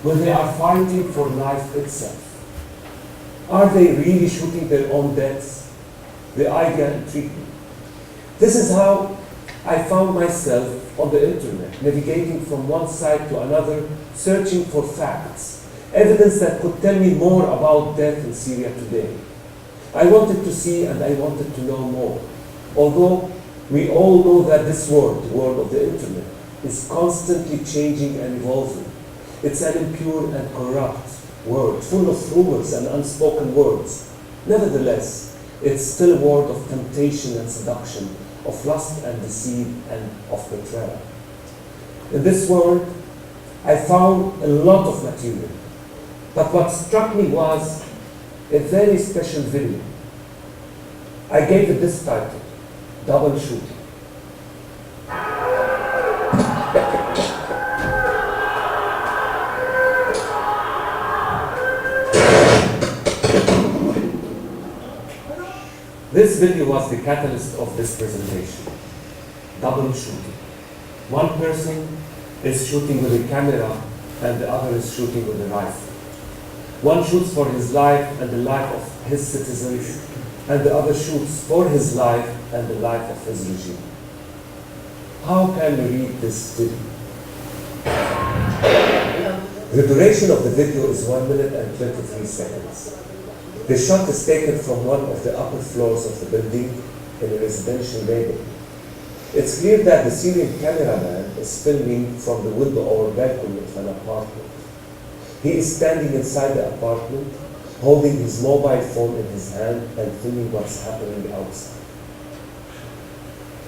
When they are fighting for life itself? Are they really shooting their own deaths? The idea intrigued me. This is how I found myself on the internet, navigating from one site to another, searching for facts, evidence that could tell me more about death in Syria today. I wanted to see and I wanted to know more. Although we all know that this world, the world of the internet, is constantly changing and evolving. It's an impure and corrupt world, full of rumors and unspoken words. Nevertheless, it's still a world of temptation and seduction, of lust and deceit and of betrayal. In this world, I found a lot of material. But what struck me was a very special video. I gave it this title, Double Shooting. This video was the catalyst of this presentation. Double shooting. One person is shooting with a camera and the other is shooting with a rifle. One shoots for his life and the life of his citizens, and the other shoots for his life and the life of his regime. How can we read this video? The duration of the video is 1 minute and 23 seconds. The shot is taken from one of the upper floors of the building in a residential neighborhood. It's clear that the Syrian cameraman is filming from the window or balcony of an apartment. He is standing inside the apartment, holding his mobile phone in his hand and filming what's happening outside.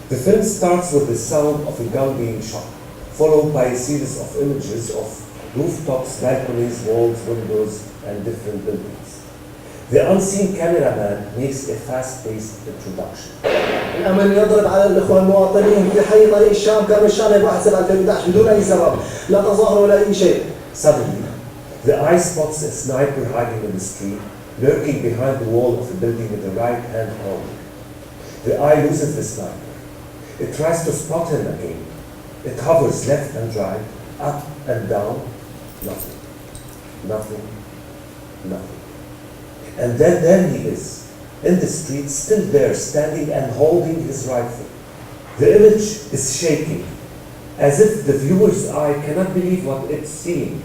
The film starts with the sound of a gun being shot, followed by a series of images of rooftops, balconies, walls, windows, and different buildings. The unseen cameraman makes a fast-paced introduction. الأمن يضرب على الإخوان المواطنين في حي طريق الشام كان الشام 1/7/2011 بدون أي سبب لا تظاهر ولا أي شيء. Suddenly, the eye spots a sniper hiding in the street, lurking behind the wall of the building with the right hand holding. The eye loses the sniper. It tries to spot him again. It hovers left and right, up and down, nothing, nothing, nothing. And then there he is, in the street, still there, standing and holding his rifle. The image is shaking, as if the viewer's eye cannot believe what it's seeing.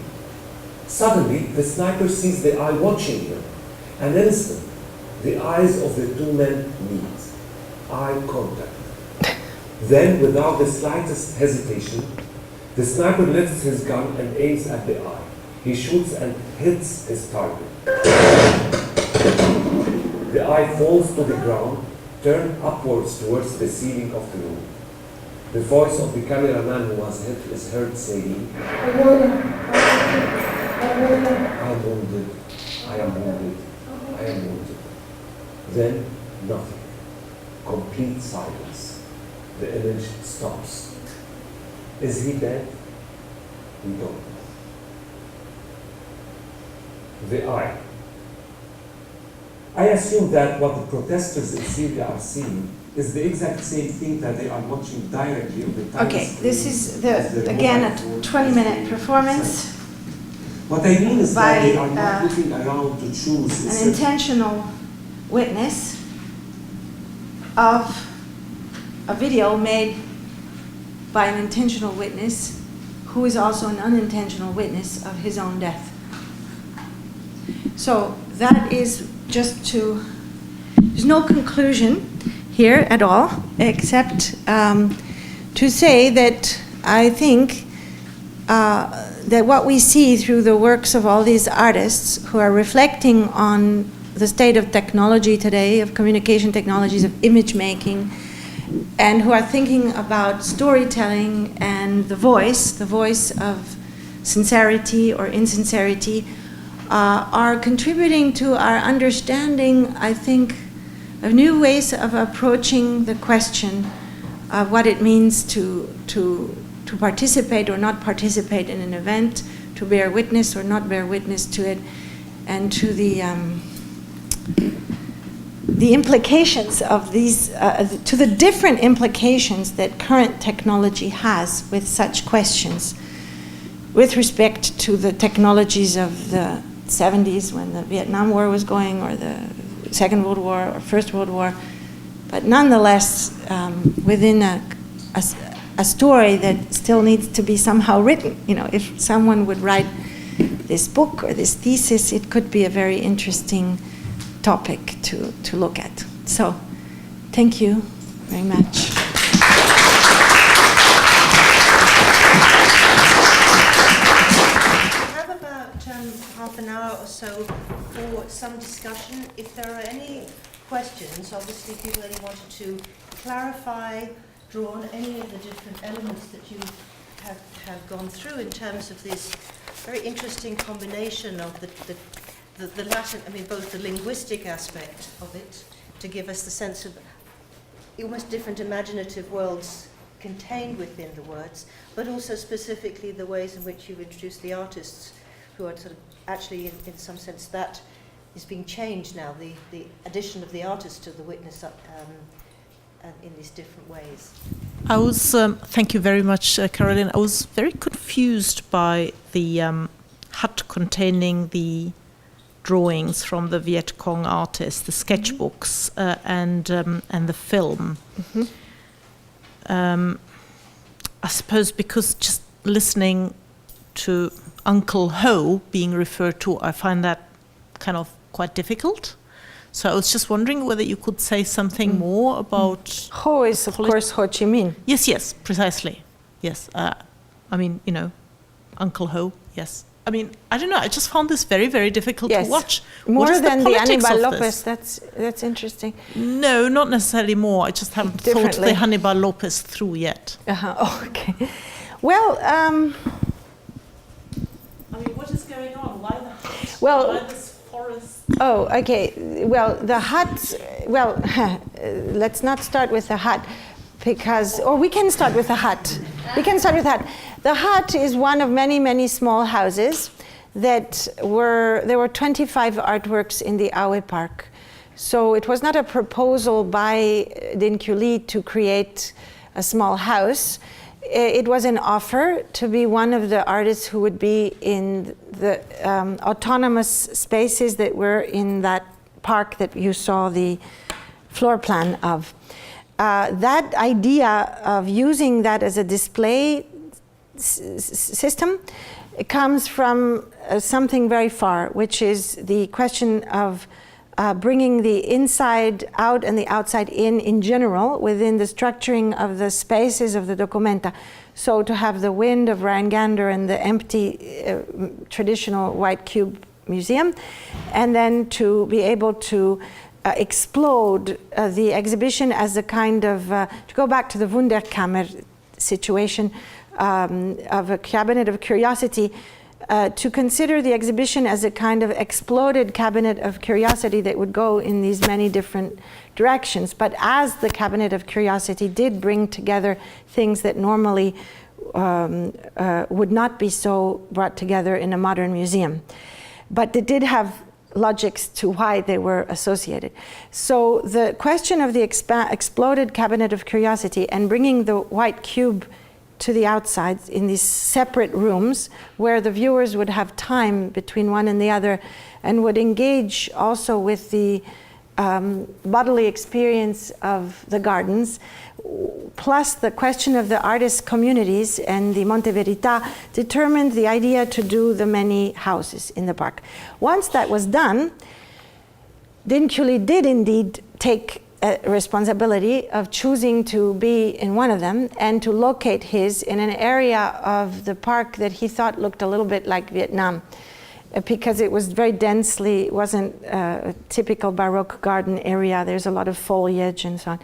Suddenly, the sniper sees the eye watching him. An instant, the eyes of the two men meet. Eye contact. Then, without the slightest hesitation, the sniper lifts his gun and aims at the eye. He shoots and hits his target. The eye falls to the ground, turned upwards towards the ceiling of the room. The voice of the cameraman who was hit is heard saying, I am wounded, I am wounded, I am wounded. Then nothing. Complete silence. The image stops. Is he dead? We don't know. The eye. I assume that what the protesters in Syria are seeing is the exact same thing that they are watching directly on the tiny Okay, screen this is as their again mobile a phone. 20-minute performance What I mean is by, that they are not looking around to choose. an intentional witness of a video made by an intentional witness who is also an unintentional witness of his own death. So that is just there's no conclusion here at all, except to say that I think that what we see through the works of all these artists who are reflecting on the state of technology today, of communication technologies, of image making, and who are thinking about storytelling and the voice of sincerity or insincerity, are contributing to our understanding, I think, of new ways of approaching the question of what it means to participate or not participate in an event, to bear witness or not bear witness to it, and to the implications of these, to the different implications that current technology has with such questions, with respect to the technologies of the 70s when the Vietnam War was going, or the Second World War or First World War, but nonetheless within a story that still needs to be somehow written. You know, if someone would write this book or this thesis, it could be a very interesting topic to look at. So, thank you very much. We have about half an hour or so for some discussion. If there are any questions, obviously people only wanted to clarify, draw on any of the different elements that you have gone through in terms of this very interesting combination of the Latin, I mean, both the linguistic aspect of it, to give us the sense of almost different imaginative worlds contained within the words, but also specifically the ways in which you've introduced the artists, who are sort of actually, in some sense, that is being changed now, the addition of the artist to the witness in these different ways. I was, thank you very much, Carolyn. I was very confused by the hut containing the drawings from the Viet Cong artists, the sketchbooks, and the film. Mm-hmm. I suppose because just listening to Uncle Ho being referred to, I find that kind of quite difficult. So I was just wondering whether you could say something more about... Ho is, of course, Ho Chi Minh. Yes, precisely. Yes. I mean, you know, Uncle Ho, yes. I mean, I don't know, I just found this very, very difficult to watch. More than the Hannibal Lopez. That's interesting. No, not necessarily more. I just haven't thought the Hannibal Lopez through yet. Oh, okay. Well, I mean, what is going on? Why the hut? Well, why this forest? Oh, okay. Well, the hut, well, let's not start with the hut, because, or we can start with the hut. We can start with the hut. The hut is one of many, many small houses that there were 25 artworks in the Aue Park. So it was not a proposal by Dinh Quy Ly to create a small house. It was an offer to be one of the artists who would be in the autonomous spaces that were in that park that you saw the floor plan of. That idea of using that as a display system comes from something very far, which is the question of bringing the inside out and the outside in general within the structuring of the spaces of the documenta. So to have the wind of Rangander and the empty traditional white cube museum, and then to be able to explode the exhibition as a kind of, to go back to the Wunderkammer situation of a cabinet of curiosity, to consider the exhibition as a kind of exploded cabinet of curiosity that would go in these many different directions. But as the cabinet of curiosity did bring together things that normally would not be so brought together in a modern museum. But it did have logics to why they were associated. So the question of the exploded cabinet of curiosity and bringing the white cube to the outside in these separate rooms where the viewers would have time between one and the other and would engage also with the bodily experience of the gardens, plus the question of the artist communities and the Monte Verita, determined the idea to do the many houses in the park. Once that was done, Dinculi did indeed take a responsibility of choosing to be in one of them and to locate his in an area of the park that he thought looked a little bit like Vietnam, because it was very densely, it wasn't a typical Baroque garden area. There's a lot of foliage and so on.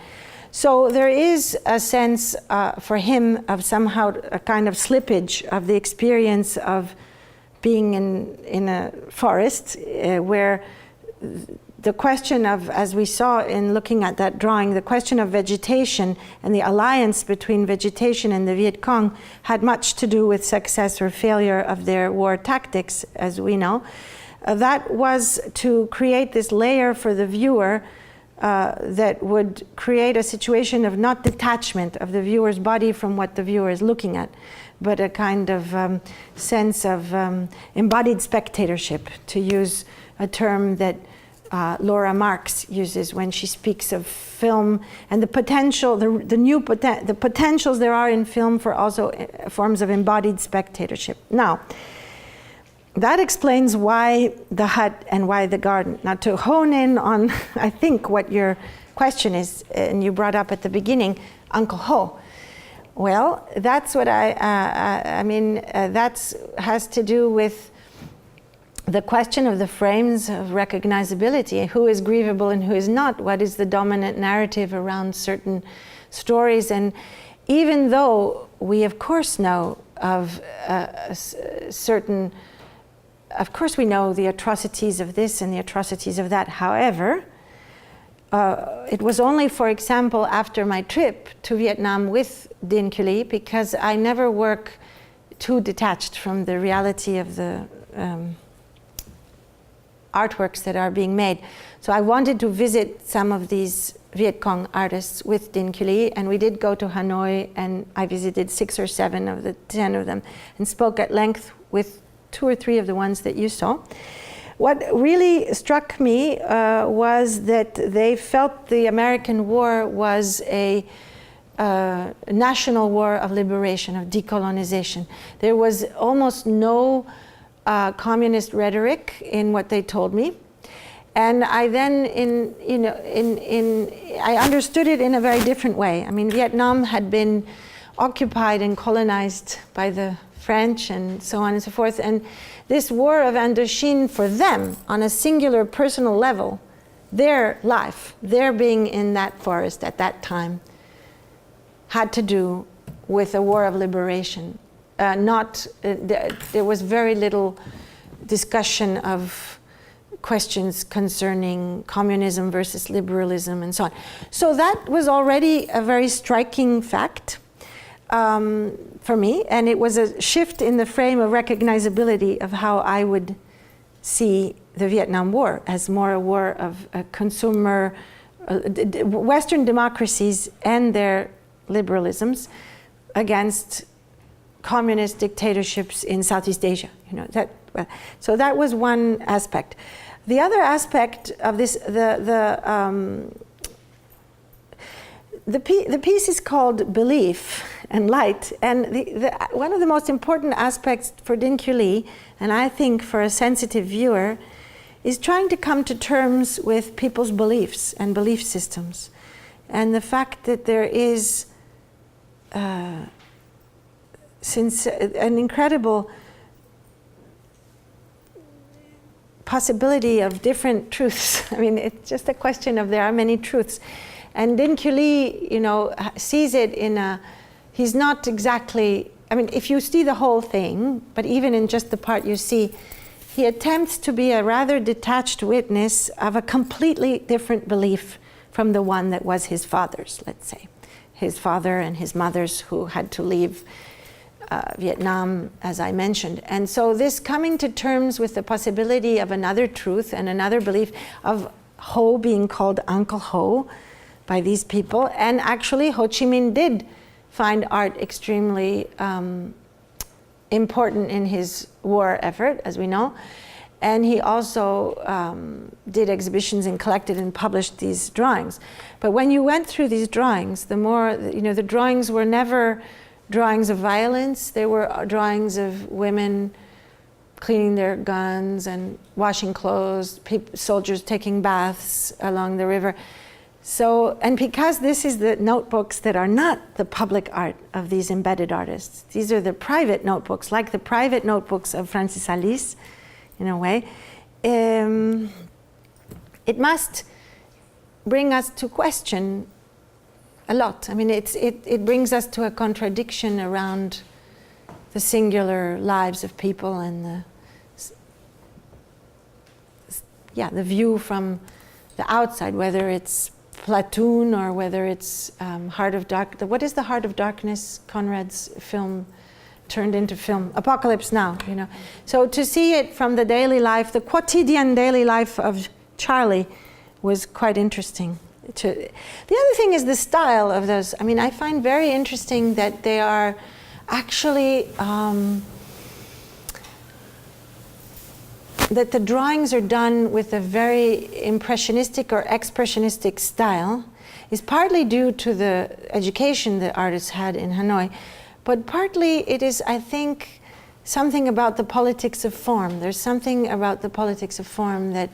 So there is a sense for him of somehow a kind of slippage of the experience of being in a forest where the question of, as we saw in looking at that drawing, the question of vegetation and the alliance between vegetation and the Viet Cong had much to do with success or failure of their war tactics, as we know. That was to create this layer for the viewer that would create a situation of not detachment of the viewer's body from what the viewer is looking at, but a kind of sense of embodied spectatorship, to use a term that Laura Marx uses when she speaks of film and the potential, the potentials there are in film for also forms of embodied spectatorship. Now, that explains why the hut and why the garden. Now, to hone in on, I think, what your question is, and you brought up at the beginning, Uncle Ho. Well, that's what that has to do with the question of the frames of recognizability, who is grievable and who is not, what is the dominant narrative around certain stories. And even though we of course know of certain, of course we know the atrocities of this and the atrocities of that, however, it was only, for example, after my trip to Vietnam with Dinculi, because I never work too detached from the reality of the artworks that are being made. So I wanted to visit some of these Viet Cong artists with Dinculi, and we did go to Hanoi, and I visited 6 or 7 of the 10 of them and spoke at length with 2 or 3 of the ones that you saw. What really struck me was that they felt the American war was a national war of liberation, of decolonization. There was almost no communist rhetoric in what they told me, and I then, I understood it in a very different way. I mean, Vietnam had been occupied and colonized by the French and so on and so forth, and this war of Indochine for them, on a singular personal level, their life, their being in that forest at that time, had to do with a war of liberation. There was very little discussion of questions concerning communism versus liberalism and so on. So that was already a very striking fact for me, and it was a shift in the frame of recognizability of how I would see the Vietnam War as more a war of consumer, Western democracies and their liberalisms against communist dictatorships in Southeast Asia. So that was one aspect. The other aspect of this, the piece is called Belief and Light, and one of the most important aspects for Dinculi, and I think for a sensitive viewer, is trying to come to terms with people's beliefs and belief systems, and the fact that there is since an incredible possibility of different truths. I mean, it's just a question of there are many truths. And Dinculi, sees it he's not exactly, I mean, if you see the whole thing, but even in just the part you see, he attempts to be a rather detached witness of a completely different belief from the one that was his father's, let's say. His father and his mother's, who had to leave Vietnam, as I mentioned. And so this coming to terms with the possibility of another truth and another belief of Ho being called Uncle Ho by these people, and actually Ho Chi Minh did find art extremely important in his war effort, as we know. And he also did exhibitions and collected and published these drawings. But when you went through these drawings, the more, the drawings were never drawings of violence. They were drawings of women cleaning their guns and washing clothes, soldiers taking baths along the river. So, and because this is the notebooks that are not the public art of these embedded artists, these are the private notebooks, like the private notebooks of Francis Alice, in a way, it must bring us to question a lot. I mean, it brings us to a contradiction around the singular lives of people and the view from the outside, whether it's Platoon or whether it's Heart of Dark. What is the Heart of Darkness? Conrad's film turned into film, Apocalypse Now, So to see it from the daily life, the quotidian daily life of Charlie was quite interesting. The other thing is the style of those. I mean, I find very interesting that they are actually, that the drawings are done with a very impressionistic or expressionistic style, is partly due to the education the artists had in Hanoi, but partly it is, I think, something about the politics of form. There's something about the politics of form that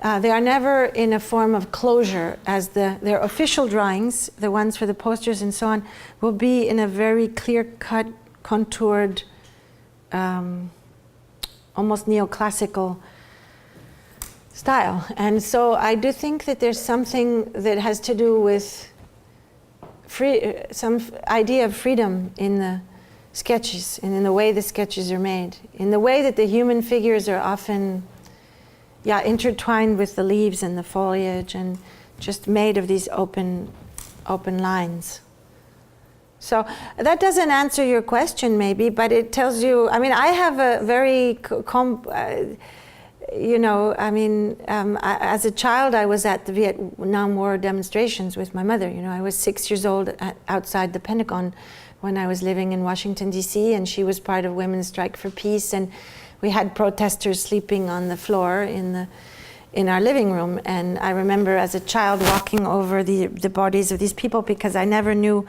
they are never in a form of closure, as their official drawings, the ones for the posters and so on, will be in a very clear-cut, contoured, almost neoclassical style. And so I do think that there's something that has to do with some idea of freedom in the sketches and in the way the sketches are made, in the way that the human figures are often intertwined with the leaves and the foliage and just made of these open lines. So that doesn't answer your question maybe, but it tells you, I mean, I have a very, as a child I was at the Vietnam War demonstrations with my mother. I was 6 years old outside the Pentagon when I was living in Washington, D.C., and she was part of Women's Strike for Peace, and we had protesters sleeping on the floor in our living room. And I remember as a child walking over the bodies of these people because I never knew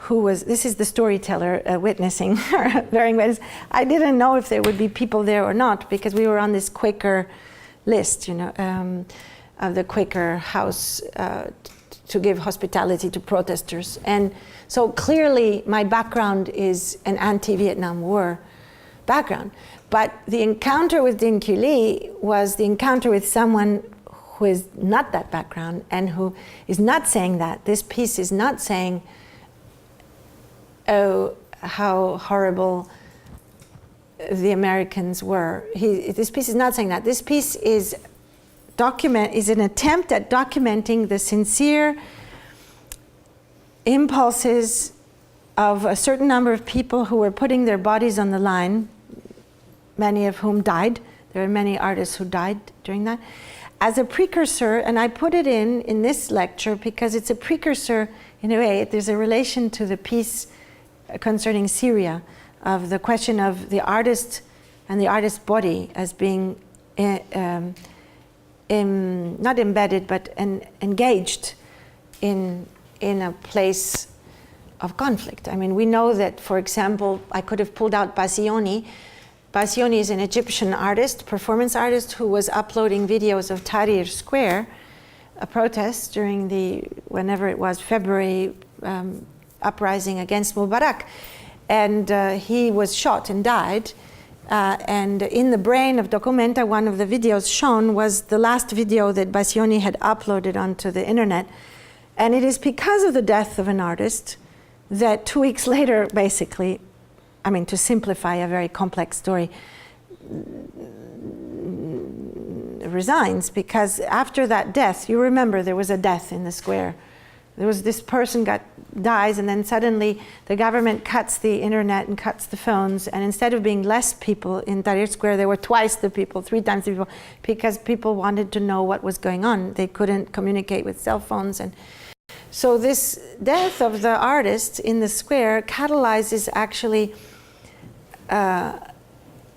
who was, this is the storyteller witnessing, bearing witness. I didn't know if there would be people there or not because we were on this Quaker list, of the Quaker house to give hospitality to protesters. And so clearly my background is an anti-Vietnam War background. But the encounter with Dinh Quy Ly was the encounter with someone who is not that background and who is not saying that. This piece is not saying, oh, how horrible the Americans were. This piece is not saying that. This piece is an attempt at documenting the sincere impulses of a certain number of people who were putting their bodies on the line, many of whom died. There are many artists who died during that. As a precursor, and I put it in this lecture because it's a precursor, in a way, there's a relation to the piece concerning Syria, of the question of the artist and the artist's body as being not embedded, but engaged in a place of conflict. I mean, we know that, for example, I could have pulled out Bassioni. Bassioni is an Egyptian artist, performance artist, who was uploading videos of Tahrir Square, a protest during whenever it was, February uprising against Mubarak. And he was shot and died. And in the brain of Documenta, one of the videos shown was the last video that Bassioni had uploaded onto the internet. And it is because of the death of an artist that 2 weeks later, basically, I mean, to simplify a very complex story, resigns, because after that death, you remember there was a death in the square. There was this person got dies, and then suddenly the government cuts the internet and cuts the phones, and instead of being less people in Tahrir Square, there were twice the people, 3 times the people, because people wanted to know what was going on. They couldn't communicate with cell phones. And so this death of the artist in the square catalyzes actually,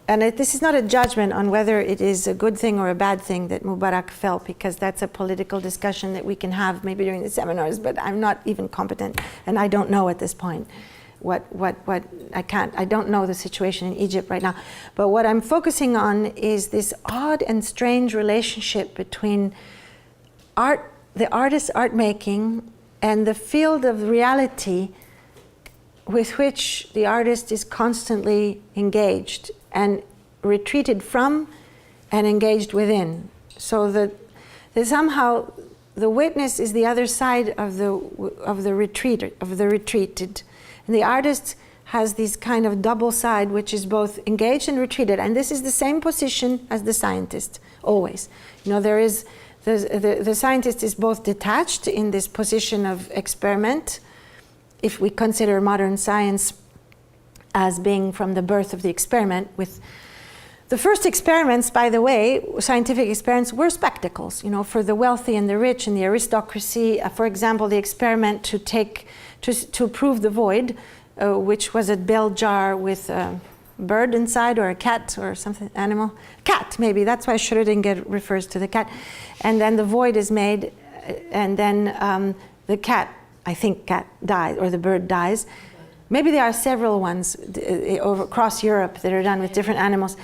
this is not a judgment on whether it is a good thing or a bad thing that Mubarak fell, because that's a political discussion that we can have maybe during the seminars, but I'm not even competent, and I don't know at this point I don't know the situation in Egypt right now. But what I'm focusing on is this odd and strange relationship between art, the artist's art making, and the field of reality with which the artist is constantly engaged and retreated from and engaged within. So that somehow the witness is the other side of the retreated. And the artist has this kind of double side, which is both engaged and retreated. And this is the same position as the scientist, always. You know, there is, the scientist is both detached in this position of experiment, if we consider modern science as being from the birth of the experiment. With the first experiments, by the way, scientific experiments, were spectacles, you know, for the wealthy and the rich and the aristocracy. For example, the experiment to prove the void, which was a bell jar with a bird inside, or a cat or something, animal. Cat, maybe, that's why Schrödinger refers to the cat. And then the void is made, and then the cat, I think cat dies, or the bird dies. Maybe there are several ones across Europe that are done with different animals.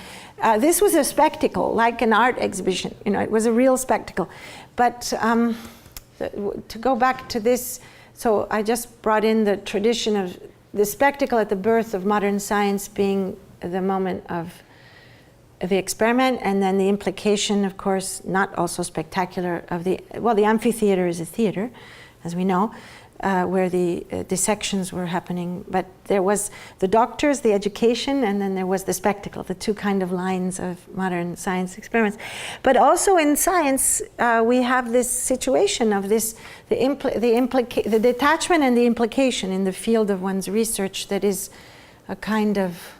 This was a spectacle, like an art exhibition. You know, it was a real spectacle. But to go back to this, so I just brought in the tradition of the spectacle at the birth of modern science being the moment of the experiment, and then the implication, of course, not also spectacular, of the amphitheater is a theater, as we know, where the dissections were happening. But there was the doctors, the education, and then there was the spectacle, the two kind of lines of modern science experiments. But also in science, we have this situation of this, the detachment and the implication in the field of one's research that is a kind of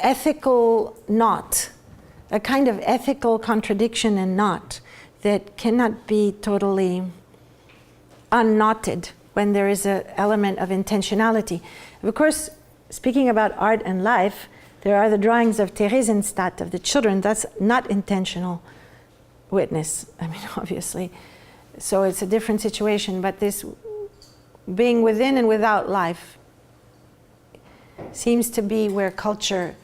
ethical knot, a kind of ethical contradiction and knot that cannot be totally unknotted when there is an element of intentionality. Of course, speaking about art and life, there are the drawings of Theresienstadt, of the children. That's not intentional witness, I mean, obviously. So it's a different situation, but this being within and without life seems to be where culture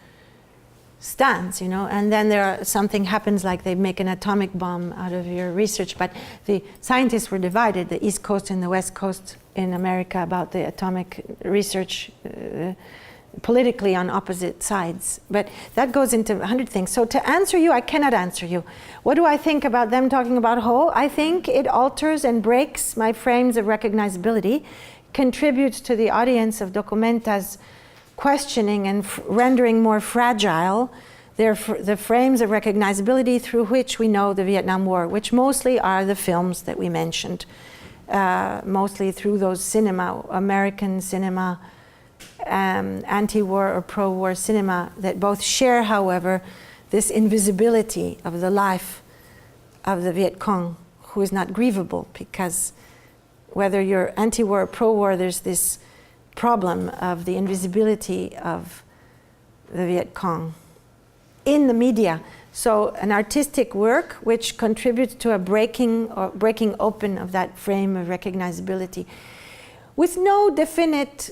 stands, you know. And then something happens, like they make an atomic bomb out of your research. But the scientists were divided, the East Coast and the West Coast in America, about the atomic research, politically on opposite sides. But that goes into 100 things. So to answer you, I cannot answer you. What do I think about them talking about Ho? I think it alters and breaks my frames of recognizability, contributes to the audience of Documenta's questioning and rendering more fragile the frames of recognizability through which we know the Vietnam War, which mostly are the films that we mentioned, mostly through those cinema, American cinema, anti-war or pro-war cinema, that both share, however, this invisibility of the life of the Viet Cong, who is not grievable, because whether you're anti-war or pro-war, there's this problem of the invisibility of the Viet Cong in the media. So an artistic work which contributes to a breaking open of that frame of recognizability, with no definite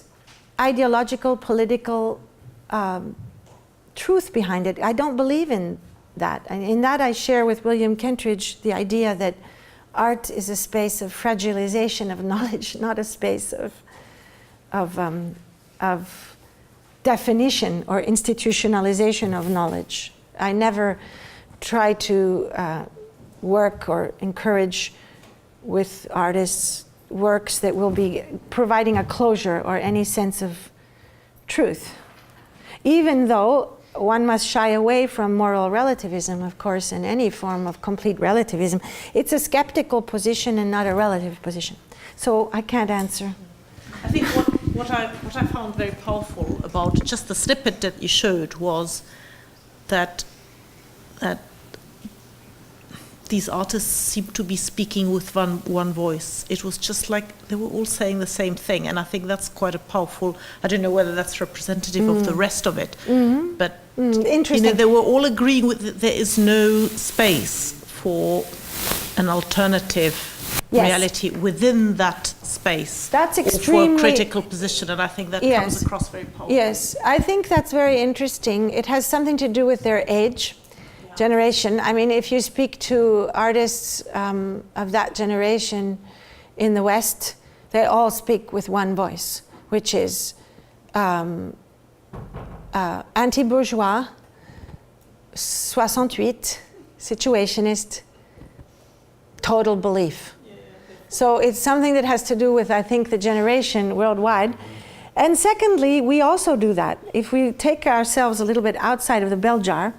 ideological, political truth behind it. I don't believe in that. And in that I share with William Kentridge the idea that art is a space of fragilization of knowledge, not a space of definition or institutionalization of knowledge. I never try to work or encourage with artists works that will be providing a closure or any sense of truth. Even though one must shy away from moral relativism, of course, and any form of complete relativism. It's a skeptical position and not a relative position. So I can't answer. I think what I found very powerful about just the snippet that you showed was that these artists seemed to be speaking with one voice. It was just like they were all saying the same thing, and I think that's quite a powerful. I don't know whether that's representative of the rest of it, but Interesting. they were all agreeing with that there is no space for an alternative reality within that space. That's or for extremely- a critical position, and I think that comes across very powerfully. Yes, I think that's very interesting. It has something to do with their age, generation. I mean, if you speak to artists of that generation in the West, they all speak with one voice, which is anti-bourgeois, 68, situationist, total belief. So it's something that has to do with, I think, the generation worldwide. And secondly, we also do that. If we take ourselves a little bit outside of the bell jar,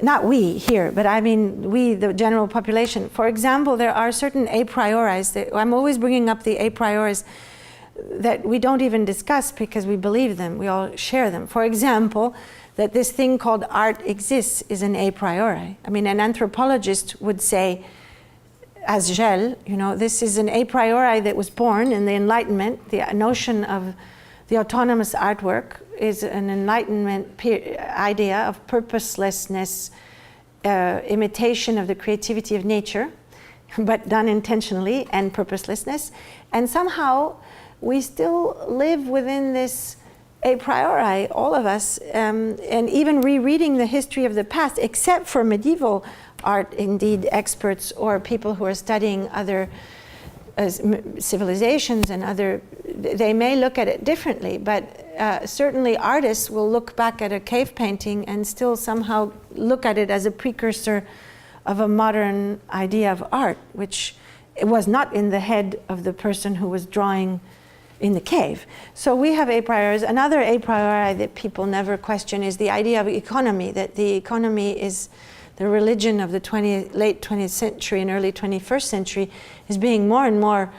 not we here, but I mean we, the general population. For example, there are certain a prioris that I'm always bringing up, the a prioris that we don't even discuss because we believe them, we all share them. For example, that this thing called art exists is an a priori. I mean, an anthropologist would say, as Gell, you know, this is an a priori that was born in the Enlightenment. The notion of the autonomous artwork is an Enlightenment idea of purposelessness, imitation of the creativity of nature, but done intentionally, and purposelessness. And somehow we still live within this a priori, all of us, and even rereading the history of the past, except for medieval art, indeed, experts or people who are studying other civilizations and other, they may look at it differently, but certainly artists will look back at a cave painting and still somehow look at it as a precursor of a modern idea of art, which it was not in the head of the person who was drawing in the cave. So we have a priori. Another a priori that people never question is the idea of economy, that the economy is the religion of the late 20th century and early 21st century, is being more and more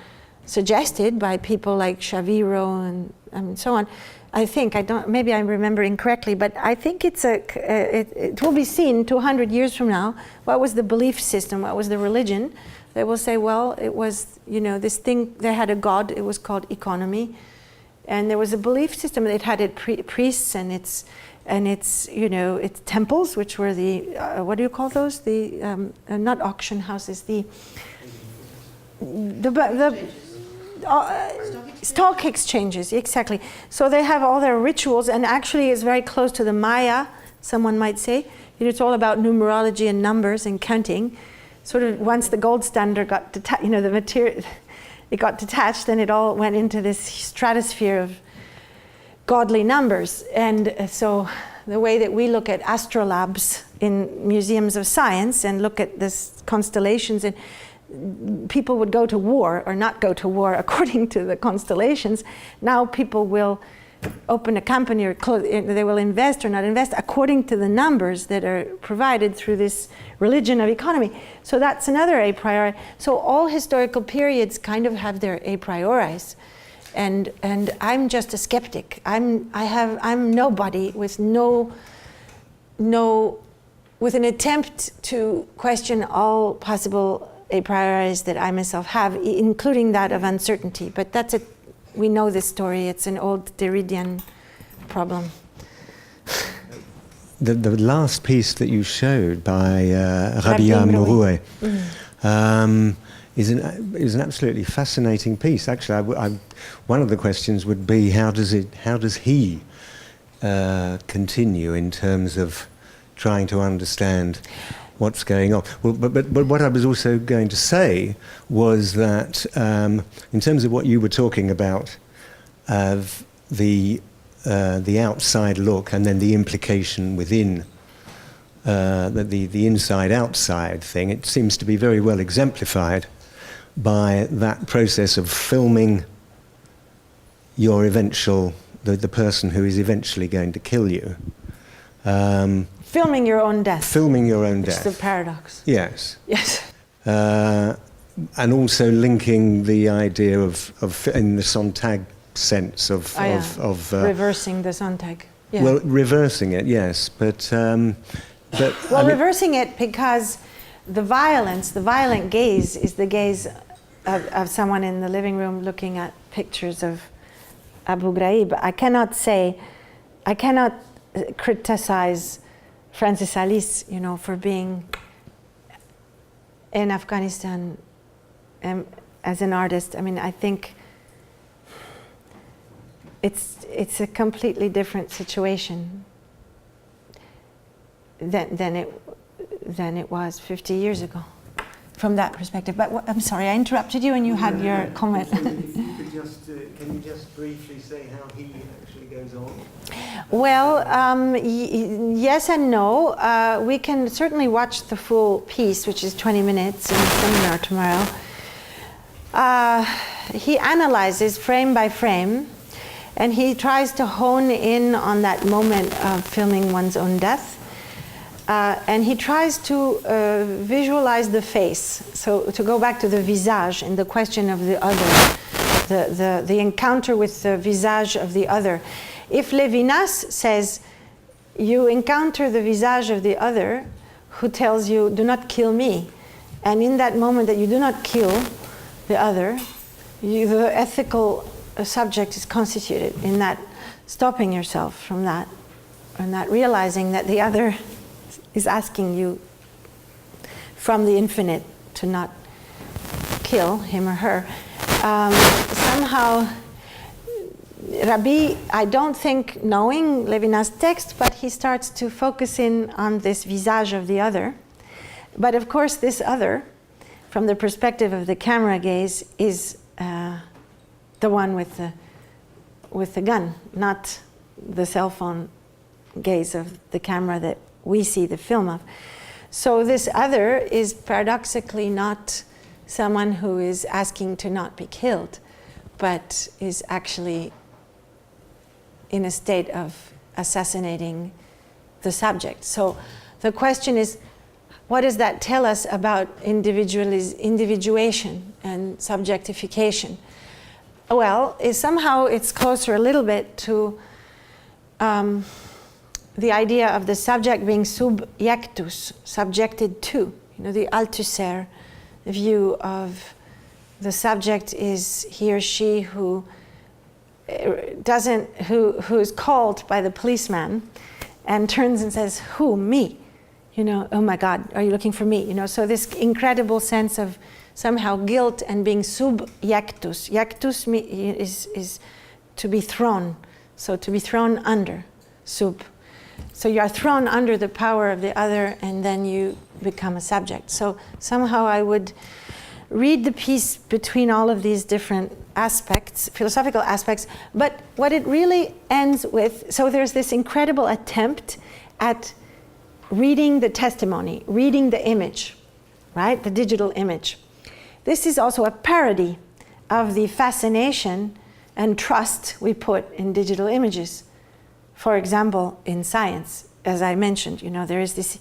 suggested by people like Chaviro and so on. I think, maybe I'm remembering correctly, but I think it will be seen 200 years from now, what was the belief system, what was the religion. They will say, well, it was, you know, this thing, they had a god, it was called economy. And there was a belief system, it had priests and its, you know, its temples, which were the, what do you call those? The, not auction houses, the stock exchanges, exactly. So they have all their rituals, and actually it's very close to the Maya, someone might say. You know, it's all about numerology and numbers and counting. Sort of once the gold standard got detached, you know, the material, it got detached, then it all went into this stratosphere of godly numbers. And so the way that we look at astrolabes in museums of science and look at this constellations, and people would go to war or not go to war according to the constellations. Now people will open a company or they will invest or not invest according to the numbers that are provided through this religion of economy. So that's another a priori. So all historical periods kind of have their a prioris. And I'm just a skeptic. I'm nobody with with an attempt to question all possible a prioris that I myself have, including that of uncertainty. But that's it. We know this story. It's an old Derridian problem. The last piece that you showed by Rabia Mouroué is an absolutely fascinating piece. Actually, one of the questions would be how does he continue in terms of trying to understand what's going on? Well, but what I was also going to say was that in terms of what you were talking about, the outside look and then the implication within the inside-outside thing, it seems to be very well exemplified by that process of filming your the person who is eventually going to kill you. Filming your own death. Filming your own death. It's the paradox. Yes. Yes. And also linking the idea of in the Sontag sense of reversing the Sontag. Yeah. Well, reversing it, yes, but well, reversing it because the violent gaze is the gaze of someone in the living room looking at pictures of Abu Ghraib. I cannot criticize Francis Alice, for being in Afghanistan as an artist. I mean, I think it's a completely different situation than it was 50 years ago, from that perspective. But I'm sorry, I interrupted you and you had your comment. Can you just briefly say how he actually goes on? Well, yes and no. We can certainly watch the full piece, which is 20 minutes in the seminar tomorrow. He analyzes frame by frame, and he tries to hone in on that moment of filming one's own death. And he tries to visualize the face. So to go back to the visage and the question of the other, the encounter with the visage of the other. If Levinas says, you encounter the visage of the other who tells you, do not kill me. And in that moment that you do not kill the other, the ethical subject is constituted in that stopping yourself from that, and that realizing that the other is asking you from the infinite to not kill him or her. Somehow, Rabi, I don't think knowing Levinas' text, but he starts to focus in on this visage of the other. But of course, this other, from the perspective of the camera gaze, is the one with the gun, not the cell phone gaze of the camera that we see the film of. So this other is paradoxically not someone who is asking to not be killed, but is actually in a state of assassinating the subject. So the question is, what does that tell us about individuation and subjectification? Well, somehow it's closer a little bit to the idea of the subject being subjectus, subjected to. The Althusser view of the subject is he or she who is called by the policeman and turns and says, who, me? Oh my God, are you looking for me? So this incredible sense of somehow guilt and being subjectus. Jectus is to be thrown. So to be thrown under, sub. So you are thrown under the power of the other, and then you become a subject. So somehow I would read the piece between all of these different aspects, philosophical aspects, but what it really ends with, so there's this incredible attempt at reading the testimony, reading the image, right? The digital image. This is also a parody of the fascination and trust we put in digital images. For example, in science, as I mentioned, there is this,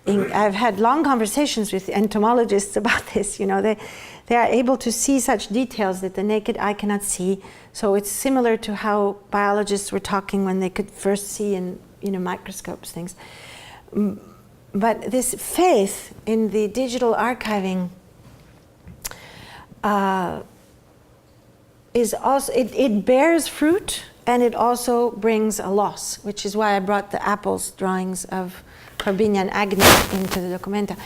I've had long conversations with entomologists about this, they are able to see such details that the naked eye cannot see. So it's similar to how biologists were talking when they could first see in, microscopes, things. But this faith in the digital archiving is also, it bears fruit, and it also brings a loss, which is why I brought the apples drawings of Corbigny and Agnew into the documenta.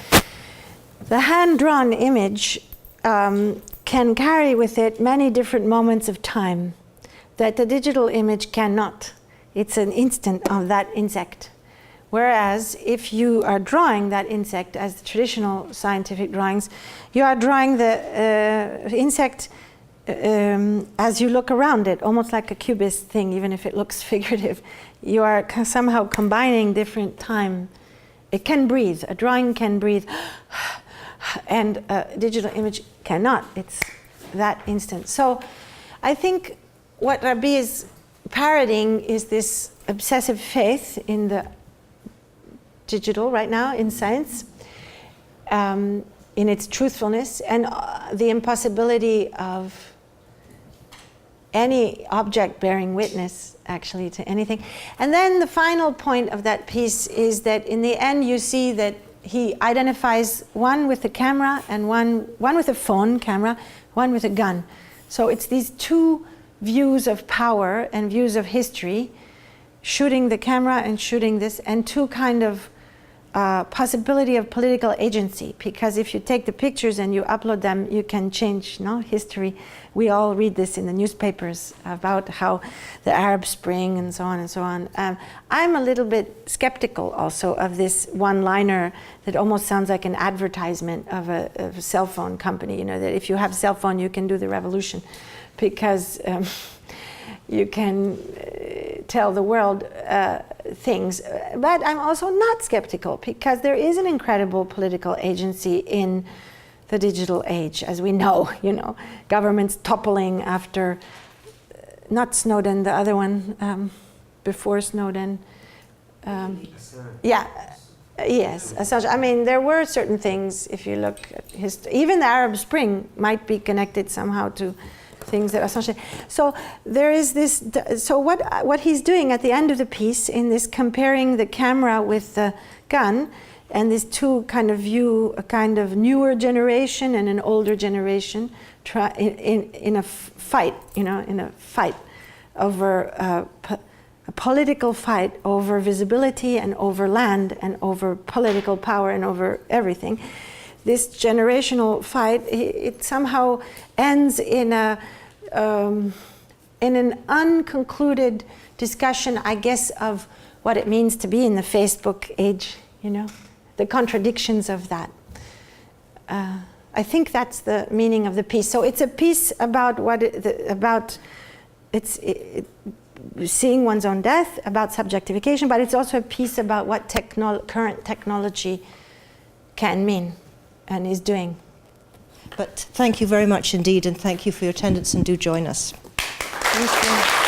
The hand-drawn image can carry with it many different moments of time that the digital image cannot. It's an instant of that insect. Whereas if you are drawing that insect as the traditional scientific drawings, you are drawing the insect as you look around it, almost like a cubist thing, even if it looks figurative. You are somehow combining different time. It can breathe. A drawing can breathe, and a digital image cannot. It's that instant. So I think what Rabi is parodying is this obsessive faith in the digital right now, in science, in its truthfulness, and the impossibility of any object bearing witness actually to anything. And then the final point of that piece is that in the end you see that he identifies one with the camera and one with a phone camera, one with a gun. So it's these two views of power and views of history, shooting the camera and shooting this, and two kind of possibility of political agency, because if you take the pictures and you upload them, you can change history. We all read this in the newspapers about how the Arab Spring and so on and so on. I'm a little bit skeptical also of this one-liner that almost sounds like an advertisement of a cell phone company, that if you have a cell phone you can do the revolution, because you can tell the world things. But I'm also not skeptical, because there is an incredible political agency in the digital age, as we know, governments toppling after, not Snowden, the other one before Snowden. Yes, Assange. I mean, there were certain things, if you look at history, even the Arab Spring might be connected somehow to things that Assange. So there is this. So what he's doing at the end of the piece, in this comparing the camera with the gun, and these two kind of view a kind of newer generation and an older generation in a fight, in a fight over a political fight over visibility and over land and over political power and over everything. This generational fight, it somehow ends in an unconcluded discussion, I guess, of what it means to be in the Facebook age, the contradictions of that. I think that's the meaning of the piece. So it's a piece about seeing one's own death, about subjectification, but it's also a piece about what current technology can mean and is doing. But thank you very much indeed, and thank you for your attendance, and do join us. Thank you.